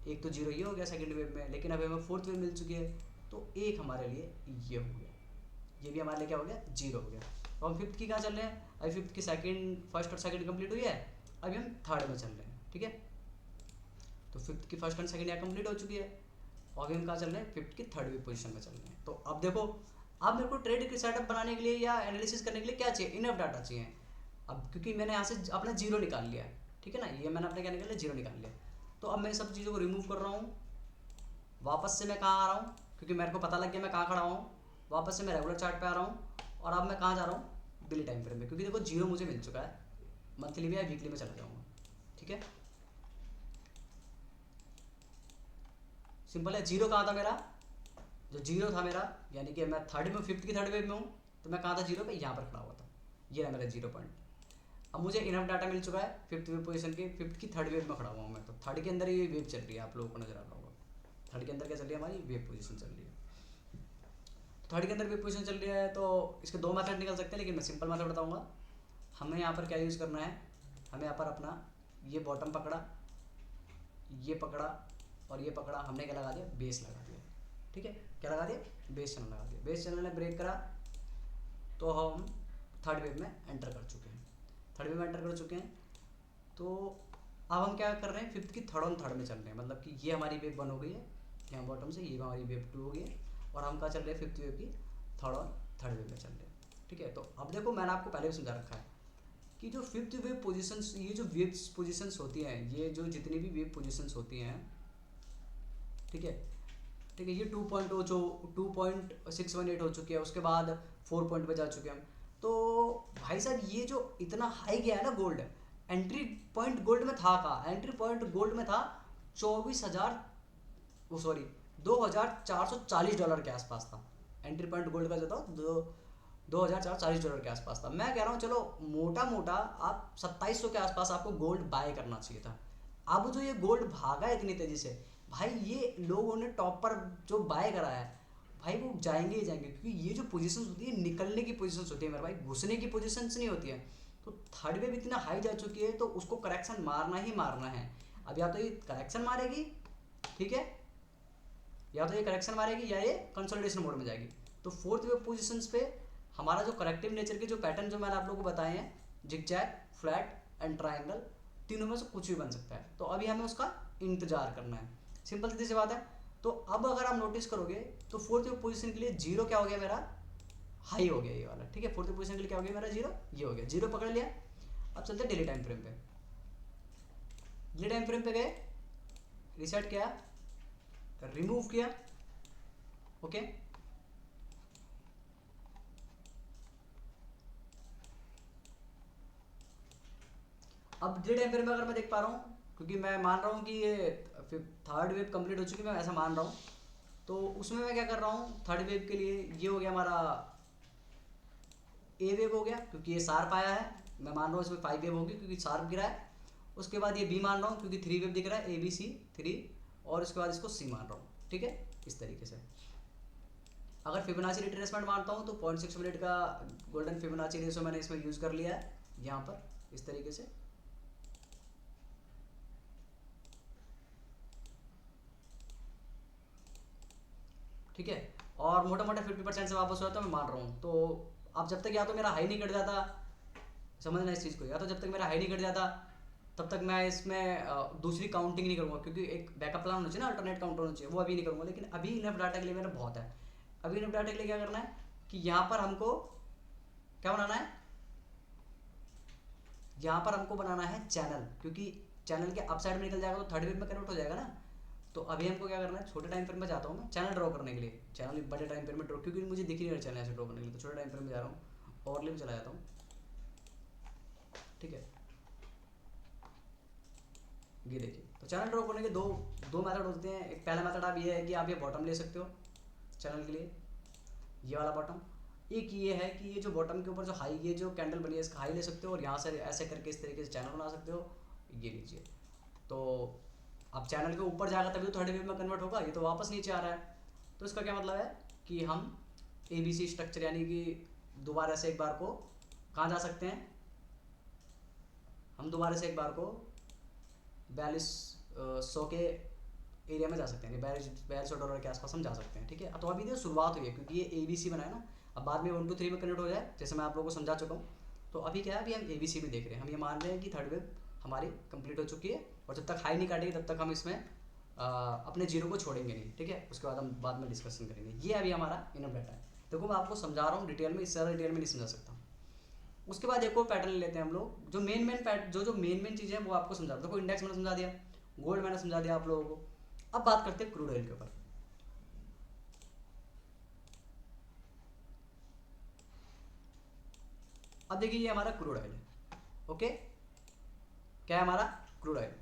एक तो जीरो ये हो गया सेकंड वेव में, लेकिन अभी हमें फोर्थ वेव मिल चुकी है, तो एक हमारे लिए ये हो गया, ये भी हमारे लिए क्या हो गया? जीरो हो गया। तो हम फिफ्थ की कहाँ चल रहे हैं? अभी फिफ्थ की सेकंड, फर्स्ट और सेकंड कंप्लीट हुई है, अभी हम थर्ड में चल रहे हैं, ठीक है। तो फिफ्थ की फर्स्ट एंड सेकंड यहाँ कंप्लीट हो चुकी है, और अभी हम कहाँ चल रहे हैं? फिफ्थ की थर्ड वेव पोजीशन में चल रहे हैं। तो अब देखो, अब मेरे को ट्रेड के सेटअप बनाने के लिए या एनालिसिस करने के लिए क्या चाहिए? इनफ डाटा चाहिए। अब क्योंकि मैंने यहाँ से अपना जीरो निकाल लिया है, ठीक है ना, ये मैंने अपने क्या निकाल लिया? जीरो निकाल लिया। तो अब मैं सब चीज़ों को रिमूव कर रहा हूँ, वापस से मैं कहाँ आ रहा हूँ, क्योंकि मेरे को पता लग गया मैं कहाँ खड़ा हूँ। वापस से मैं रेगुलर चार्ट पे आ रहा हूँ, और अब मैं कहाँ जा रहा हूँ? डेली टाइम फ्रेम में, क्योंकि देखो जीरो मुझे मिल चुका है। मंथली में या वीकली में चला जाऊँगा, ठीक है। सिंपल है। जीरो कहाँ था मेरा? जो जीरो था मेरा, यानी कि मैं थर्ड में, फिफ्थ की थर्ड वेव में हूँ, तो मैं कहाँ था? जीरो पे, यहाँ पर खड़ा हुआ था। ये रहा मेरा जीरो पॉइंट। अब मुझे इनफ डाटा मिल चुका है फिफ्थ वेव पोजीशन के, फिफ्थ की थर्ड वेव में खड़ा हुआ हूँ मैं। तो थर्ड के अंदर ये वेव चल रही है, आप लोगों को नजर आ रहा होगा। थर्ड के अंदर क्या चल रही है? हमारी वेव पोजीशन चल रही है। थर्ड के अंदर वेव पोजीशन चल रही है, तो इसके दो मेथड निकल सकते हैं, लेकिन मैं सिंपल मेथड बताऊँगा। हमें यहाँ पर क्या यूज़ करना है? हमें यहाँ पर अपना ये बॉटम पकड़ा, ये पकड़ा और ये पकड़ा, हमने क्या लगा दिया? बेस लगा दिया, ठीक है। क्या लगा दिया? बेस चैनल लगा दिया। बेस चैनल ने ब्रेक करा, तो हम थर्ड वेव में एंटर कर चुके हैं। थर्ड वेव में एंटर कर चुके हैं, तो अब हम क्या कर रहे हैं? फिफ्थ की थर्ड ऑन थर्ड में चल रहे हैं, मतलब कि ये हमारी वेव वन हो गई है यहाँ बॉटम से, ये हमारी वेव टू हो गई है, और हम कहाँ चल रहे हैं? फिफ्थ वेव की थर्ड ऑन थर्ड वेव में चल रहे हैं, ठीक है। तो अब देखो, मैंने आपको पहले भी समझा रखा है कि जो फिफ्थ वेव पोजीशंस, ये जो वेव पोजीशंस होती हैं, ये जो जितनी भी वेव पोजीशंस होती हैं, ठीक है, ठीक है, ये 2.0 जो 2.618 हो चुकी है, उसके बाद 4 पॉइंट पे जा चुके हैं हम। तो भाई साहब, ये जो इतना हाई गया है ना गोल्ड, एंट्री पॉइंट गोल्ड में था कहाँ? एंट्री पॉइंट गोल्ड में था 24,000, वो सॉरी, $2,440 के आसपास था। एंट्री पॉइंट गोल्ड का जो था, 2,440 के आसपास था। मैं कह रहा हूँ चलो मोटा मोटा आप 2700 के आसपास आपको गोल्ड बाय करना चाहिए था। अब जो ये गोल्ड भागा इतनी तेजी से, भाई ये लोगों ने टॉप पर जो बाय करा है, भाई वो जाएंगे ही जाएंगे, क्योंकि ये जो पोजीशंस होती है, निकलने की पोजीशंस होती है मेरे भाई, घुसने की पोजीशंस नहीं होती है। तो थर्ड वेव इतना हाई जा चुकी है, तो उसको करेक्शन मारना ही मारना है। अब या तो ये करेक्शन मारेगी, ठीक है, या तो ये करेक्शन मारेगी, या ये कंसोलिडेशन मोड में जाएगी। तो फोर्थ वेव पोजीशंस पे हमारा जो करेक्टिव नेचर के जो पैटर्न जो मैंने आप लोगों को बताए हैं, जिगजैग, फ्लैट एंड ट्रायंगल, तीनों में से कुछ भी बन सकता है। तो अभी हमें उसका इंतजार करना है, सिंपल सीधी सी बात है। तो अब अगर आप नोटिस करोगे, तो फोर्थ वेव पोजीशन के लिए जीरो क्या हो गया मेरा? हाई हो गया ये वाला, ठीक है। फोर्थ वेव पोजीशन के लिए क्या हो गया मेरा? जीरो, ये हो गया, जीरो पकड़ लिया। अब चलते डेली टाइम फ्रेम पे। डेली टाइम फ्रेम पे गए, रिसेट किया, रिमूव किया, ओके। अब डेली टाइम फ्रेम में अगर मैं देख पा रहा हूँ, क्योंकि मैं मान रहा हूँ कि ये थर्ड वेव कंप्लीट हो चुकी है, मैं ऐसा मान रहा हूँ, तो उसमें मैं क्या कर रहा हूँ? थर्ड वेव के लिए ये हो गया हमारा ए वेव हो गया, क्योंकि ये शार्प आया है। मैं मान रहा हूँ इसमें 5 वेव होगी, क्योंकि शार्प गिरा है। उसके बाद ये बी मान रहा हूँ, क्योंकि 3 वेव दिख रहा है, ए बी सी 3, और उसके बाद इसको सी मान रहा हूँ, ठीक है, इस तरीके से। अगर फिबोनाची रिट्रेसमेंट मानता हूँ, तो 0.6 मिनट का गोल्डन फिबोनाची रेशो मैंने इसमें यूज़ कर लिया है, यहाँ पर इस तरीके से, ठीक है। और मोटा मोटा 50% से वापस हुआ, तो मैं मान रहा हूँ। तो अब जब तक या तो मेरा हाई नहीं कट जाता, समझना इस चीज़ को, या तो जब तक मेरा हाई नहीं कट जाता, तब तक मैं इसमें दूसरी काउंटिंग नहीं करूँगा, क्योंकि एक बैकअप प्लान होना चाहिए ना, अल्टरनेट काउंटर होना चाहिए, वो अभी नहीं करूँगा। लेकिन अभी इनफ डाटा के लिए मेरा बहुत है। अभी इनफ डाटा के लिए क्या करना है कि यहाँ पर हमको क्या बनाना है? यहाँ पर हमको बनाना है चैनल, क्योंकि चैनल के अप साइड में निकल जाएगा तो थर्ड वेव में कन्वर्ट हो जाएगा ना। तो अभी हमको क्या करना है? छोटे टाइम फ्रेम में जाता हूँ मैं चैनल ड्रॉ करने के लिए। चैनल बड़े टाइम फ्रेम में ड्रॉ, क्योंकि मुझे दिख नहीं रहा चैनल ऐसे ड्रॉ करने के लिए, तो छोटे टाइम फ्रेम में जा रहा हूँ, ओवरले में चला जाता हूँ, ठीक है। ये देखिए, तो चैनल ड्रॉ करने के दो दो मेथड होते हैं। एक पहला मेथड आप ये है कि आप ये बॉटम ले सकते हो चैनल के लिए, ये वाला बॉटम। एक ये है कि ये जो बॉटम के ऊपर जो हाई, ये जो कैंडल बनी है, इसका हाई ले सकते हो, और यहाँ से ऐसे करके इस तरीके से चैनल बना सकते हो, ये लीजिए। तो अब चैनल के ऊपर जाएगा तभी तो थर्ड वेव में कन्वर्ट होगा, ये तो वापस नीचे आ रहा है। तो इसका क्या मतलब है कि हम ABC स्ट्रक्चर यानी कि दोबारा से एक बार को कहाँ जा सकते हैं, हम दोबारा से एक बार को 4200 के एरिया में जा सकते हैं, 4200 डॉलर के आसपास हम जा सकते हैं। ठीक है, तो अभी तो शुरुआत हुई है क्योंकि ये ABC बना है ना, अब बाद में 1 2 3 में कन्वर्ट हो जाए, जैसे मैं आप लोगों को समझा चुका हूँ। तो अभी क्या है, अभी हम ABC भी देख रहे हैं, हम ये मान रहे हैं कि थर्ड वेव हमारी कंप्लीट हो चुकी है, और जब तक हाई नहीं काटेगी तब तक हम इसमें अपने जीरो को छोड़ेंगे नहीं। ठीक है, उसके बाद हम बाद में डिस्कशन करेंगे। ये अभी हमारा इनफ डाटा है। देखो मैं आपको समझा रहा हूँ डिटेल में, इससे ज़्यादा डिटेल में नहीं समझा सकता। उसके बाद एक और पैटर्न लेते हैं हम लोग, जो मेन चीज़ें हैं वो आपको समझा। देखो इंडेक्स मैंने समझा दिया, गोल्ड मैंने समझा दिया आप लोगों को। अब बात करते हैं क्रूड ऑयल के ऊपर। अब देखिए ये हमारा क्रूड ऑयल है। ओके, क्या है हमारा क्रूड ऑयल।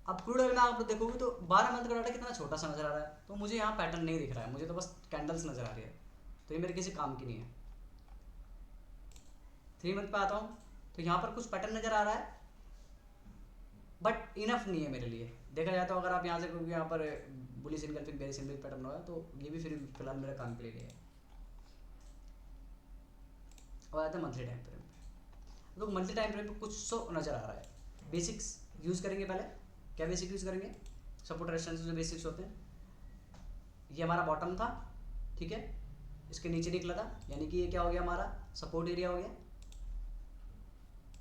अब क्रूड ऑयल में आप लोग देखोगे तो 12 मंथ का डाटा कितना छोटा सा नजर आ रहा है, तो मुझे यहाँ पैटर्न नहीं दिख रहा है, मुझे तो बस कैंडल्स नजर आ रही है, तो ये मेरे किसी काम की नहीं है। 3 मंथ पे आता हूँ तो यहाँ पर कुछ पैटर्न नजर आ रहा है, बट इनफ नहीं है मेरे लिए। देखा जाए तो अगर आप यहाँ से क्योंकि यहाँ पर bullish engulfing bearish engulfing pattern हो है, तो ये भी फिर फिलहाल मेरे काम के लिए नहीं है। अब आता है मंथली टाइम फ्रेम पे। तो मंथली टाइम फ्रेम पे कुछ सो नज़र आ रहा है। बेसिक्स यूज़ करेंगे पहले। क्या बेसिक यूज़ करेंगे, सपोर्ट रेजिस्टेंस जो बेसिक्स होते हैं। ये हमारा बॉटम था, ठीक है, इसके नीचे निकला था, यानी कि ये क्या हो गया, हमारा सपोर्ट एरिया हो गया।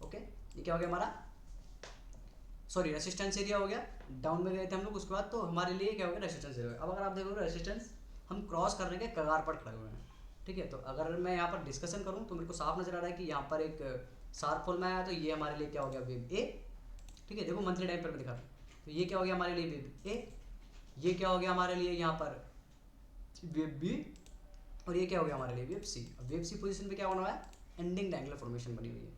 ओके, ये क्या हो गया हमारा, सॉरी रेसिस्टेंस एरिया हो गया। डाउन में गए थे हम लोग, उसके बाद तो हमारे लिए क्या हो गया, रेसिस्टेंस एरिया। अब अगर आप देखोगे रेसिस्टेंस हम क्रॉस करने के कगार पर खड़े हुए हैं। ठीक है, तो अगर मैं यहाँ पर डिस्कशन करूँ तो मेरे को साफ नजर आ रहा है कि यहाँ पर एक शार्प फॉल में आया, तो ये हमारे लिए क्या हो गया, वेव ए। ठीक है, देखो मंथली टाइम पर दिखा रहा हूँ, तो ये क्या हो गया हमारे लिए, वेव ए। ये क्या हो गया हमारे लिए यहाँ पर, वेव बी। और ये क्या हो गया हमारे लिए, वेव सी। अब वेव सी पोजीशन पे क्या बना हुआ है, एंडिंग ट्रायंगुलर फॉर्मेशन बनी हुई है।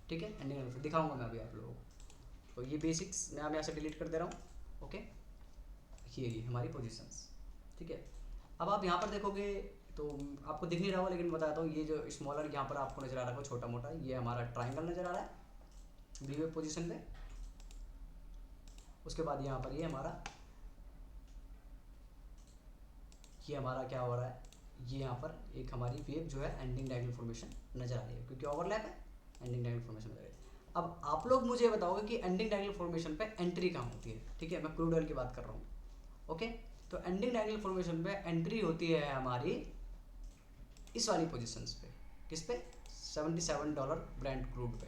ठीक है, एंडिंग ट्रायंगुलर दिखाऊंगा मैं अभी आप लोगों को। तो ये बेसिक्स मैं यहाँ से डिलीट कर दे रहा हूँ। ओके, ये हमारी पोजीशंस। ठीक है, अब आप यहाँ पर देखोगे तो आपको दिख नहीं रहा होगा, लेकिन बताता हूँ, ये जो स्मॉलर यहाँ पर आपको नजर आ रहा है छोटा मोटा, ये हमारा ट्राइंगल नजर आ रहा है बी वेव पोजिशन पे। उसके बाद यहाँ पर ये हमारा क्या हो रहा है, ये यहाँ पर एक हमारी वेव जो है एंडिंग डायगोनल फॉर्मेशन नजर आ रही है, क्योंकि ओवरलैप है, एंडिंग डायगोनल फॉर्मेशन नजर आ रही है। अब आप लोग मुझे बताओगे कि एंडिंग डायगोनल फॉर्मेशन पे एंट्री कहाँ होती है। ठीक है, मैं क्रूड ऑयल की बात कर रहा हूँ। ओके, तो एंडिंग डायगोनल फॉर्मेशन पे एंट्री होती है हमारी इस वाली पोजीशंस पे। किस पे, $77 ब्रेंट क्रूड पे।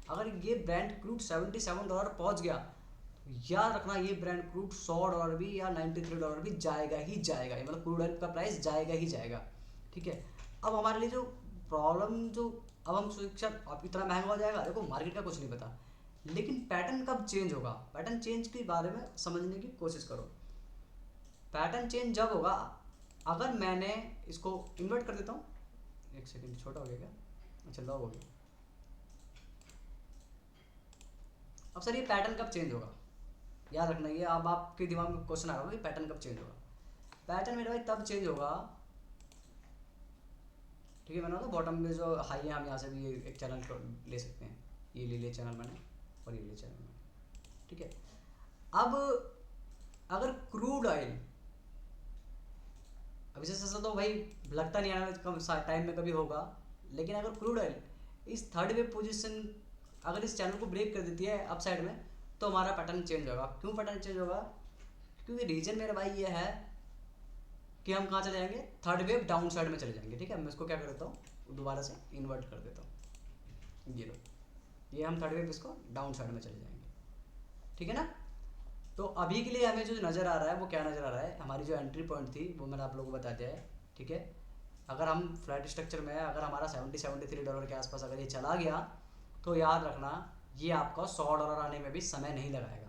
अगर ये ब्रेंट क्रूड $77 पहुंच गया, याद रखना ये ब्रेंट क्रूड $100 भी या $93 भी जाएगा ही जाएगा, मतलब क्रूड ऑयल का प्राइस जाएगा ही जाएगा। ठीक है, अब हमारे लिए जो प्रॉब्लम जो अब हम सोचा अब इतना महंगा हो जाएगा, देखो मार्केट का कुछ नहीं पता, लेकिन पैटर्न कब चेंज होगा, पैटर्न चेंज के बारे में समझने की कोशिश करो। पैटर्न चेंज जब होगा, अगर मैंने इसको इन्वर्ट कर देता हूँ, एक सेकेंड, छोटा हो गया क्या, अच्छा लॉग हो गया। अब सर ये पैटर्न कब चेंज होगा, याद रखना ये अब आपके दिमाग में क्वेश्चन आ रहा होगा कि पैटर्न कब चेंज होगा। पैटर्न मेरे भाई तब चेंज होगा, ठीक है, मैंने बोला बॉटम में जो हाई है हम यहाँ से भी एक चैनल ले सकते हैं, ये ले लिया चैनल मैंने और ये ले चैनल मैंने। ठीक है, अब अगर क्रूड ऑयल अभी से सस्ता तो भाई लगता नहीं आना कम टाइम में कभी होगा, लेकिन अगर क्रूड ऑयल इस थर्ड वेव पोजीशन अगर इस चैनल को ब्रेक कर देती है अप साइड में, तो हमारा पैटर्न चेंज होगा। क्यों पैटर्न चेंज होगा, क्योंकि रीजन मेरा भाई ये है कि हम कहाँ चले जाएंगे, थर्ड वेव डाउन साइड में चले जाएंगे। ठीक है, मैं इसको क्या कर देता हूँ, दोबारा से इन्वर्ट कर देता हूँ, ये लो, ये हम थर्ड वेव इसको डाउन साइड में चले जाएंगे। ठीक है ना, तो अभी के लिए हमें जो नज़र आ रहा है वो क्या नज़र आ रहा है, हमारी जो एंट्री पॉइंट थी वो मैंने आप लोगों को बता दिया है। ठीक है, अगर हम फ्लैट स्ट्रक्चर में अगर हमारा $73 के आसपास अगर ये चला गया, तो याद रखना ये आपका $100 आने में भी समय नहीं लगाएगा।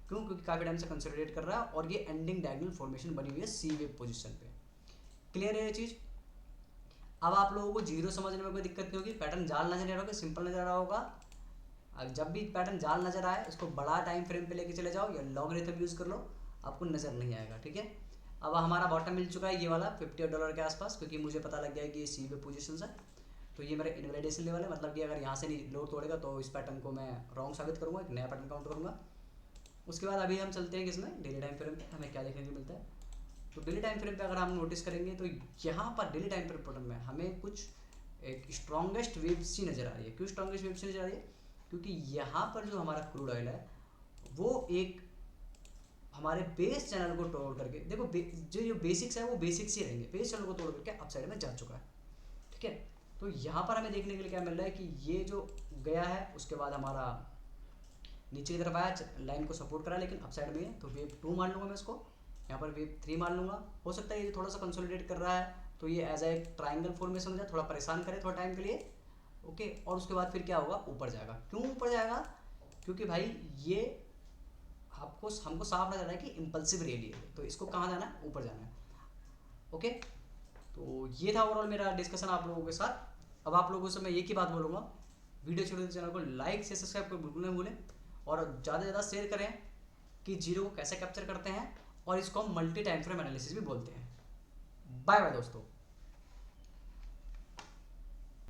क्यों, क्योंकि काफ़ी टाइम से कंसोलिडेट कर रहा है और ये एंडिंग डायगोनल फॉर्मेशन बनी हुई है सी वेव पोजीशन पे। क्लियर है ये चीज़। अब आप लोगों को जीरो समझने में कोई दिक्कत नहीं होगी, पैटर्न जाल नजर आ रहा होगा, सिंपल नजर आ रहा होगा। जब भी पैटर्न जाल नजर आए इसको बड़ा टाइम फ्रेम पे लेके चले जाओ या लॉगरिथम यूज़ कर लो, आपको नज़र नहीं आएगा। ठीक है, अब हमारा बॉटम मिल चुका है ये वाला $58 के आसपास, क्योंकि मुझे पता लग गया है कि ये सी वेव पोजीशन है। तो ये मेरा इनवैलिडेशन लेवल है, मतलब कि अगर यहाँ से नहीं लोड तोड़ेगा तो इस पैटर्न को मैं रॉन्ग साबित करूँगा, एक नया पैटर्न काउंट करूँगा। उसके बाद अभी हम चलते हैं किसमें, डेली टाइम फ्रेम पे। हमें क्या देखने को मिलता है, तो डेली टाइम फ्रेम पे अगर हम नोटिस करेंगे तो यहाँ पर डेली टाइम फ्रेम पैटर्न में हमें कुछ एक स्ट्रॉन्गेस्ट वेव सी नज़र आ रही है। क्यों स्ट्रॉन्गेस्ट वेव सी नज़र आ रही है, क्योंकि यहाँ पर जो हमारा क्रूड ऑयल है वो एक हमारे बेस चैनल को तोड़ करके, देखो जो बेसिक्स है वो बेसिक्स ही रहेंगे, बेस चैनल को तोड़ करके अप साइड में जा चुका है। ठीक है, तो यहाँ पर हमें देखने के लिए क्या मिल रहा है कि ये जो गया है उसके बाद हमारा नीचे की तरफ आया, लाइन को सपोर्ट करा, लेकिन अप साइड में है, तो वेव 2 मान लूँगा मैं इसको, यहाँ पर वेव 3 मान लूँगा। हो सकता है ये थोड़ा सा कंसोलिडेट कर रहा है तो ये एज ए ट्राइंगल फॉर्मेशन हो जाए, थोड़ा परेशान करे थोड़ा टाइम के लिए। ओके, और उसके बाद फिर क्या होगा, ऊपर जाएगा। क्यों ऊपर जाएगा, क्योंकि भाई ये हमको साफ नजर आ रहा है कि इम्पल्सिव रैली है, तो इसको कहाँ जाना है, ऊपर जाना है। ओके, तो ये था ओवरऑल मेरा डिस्कशन आप लोगों के साथ। अब आप लोगों से मैं एक ही बात बोलूँगा, वीडियो छोटे चैनल को लाइक से सब्सक्राइब कर बिल्कुल नहीं भूलें, और ज़्यादा से ज़्यादा शेयर करें कि जीरो को कैसे कैप्चर करते हैं, और इसको हम मल्टी टाइम फ्रेम एनालिसिस भी बोलते हैं। बाय बाय दोस्तों।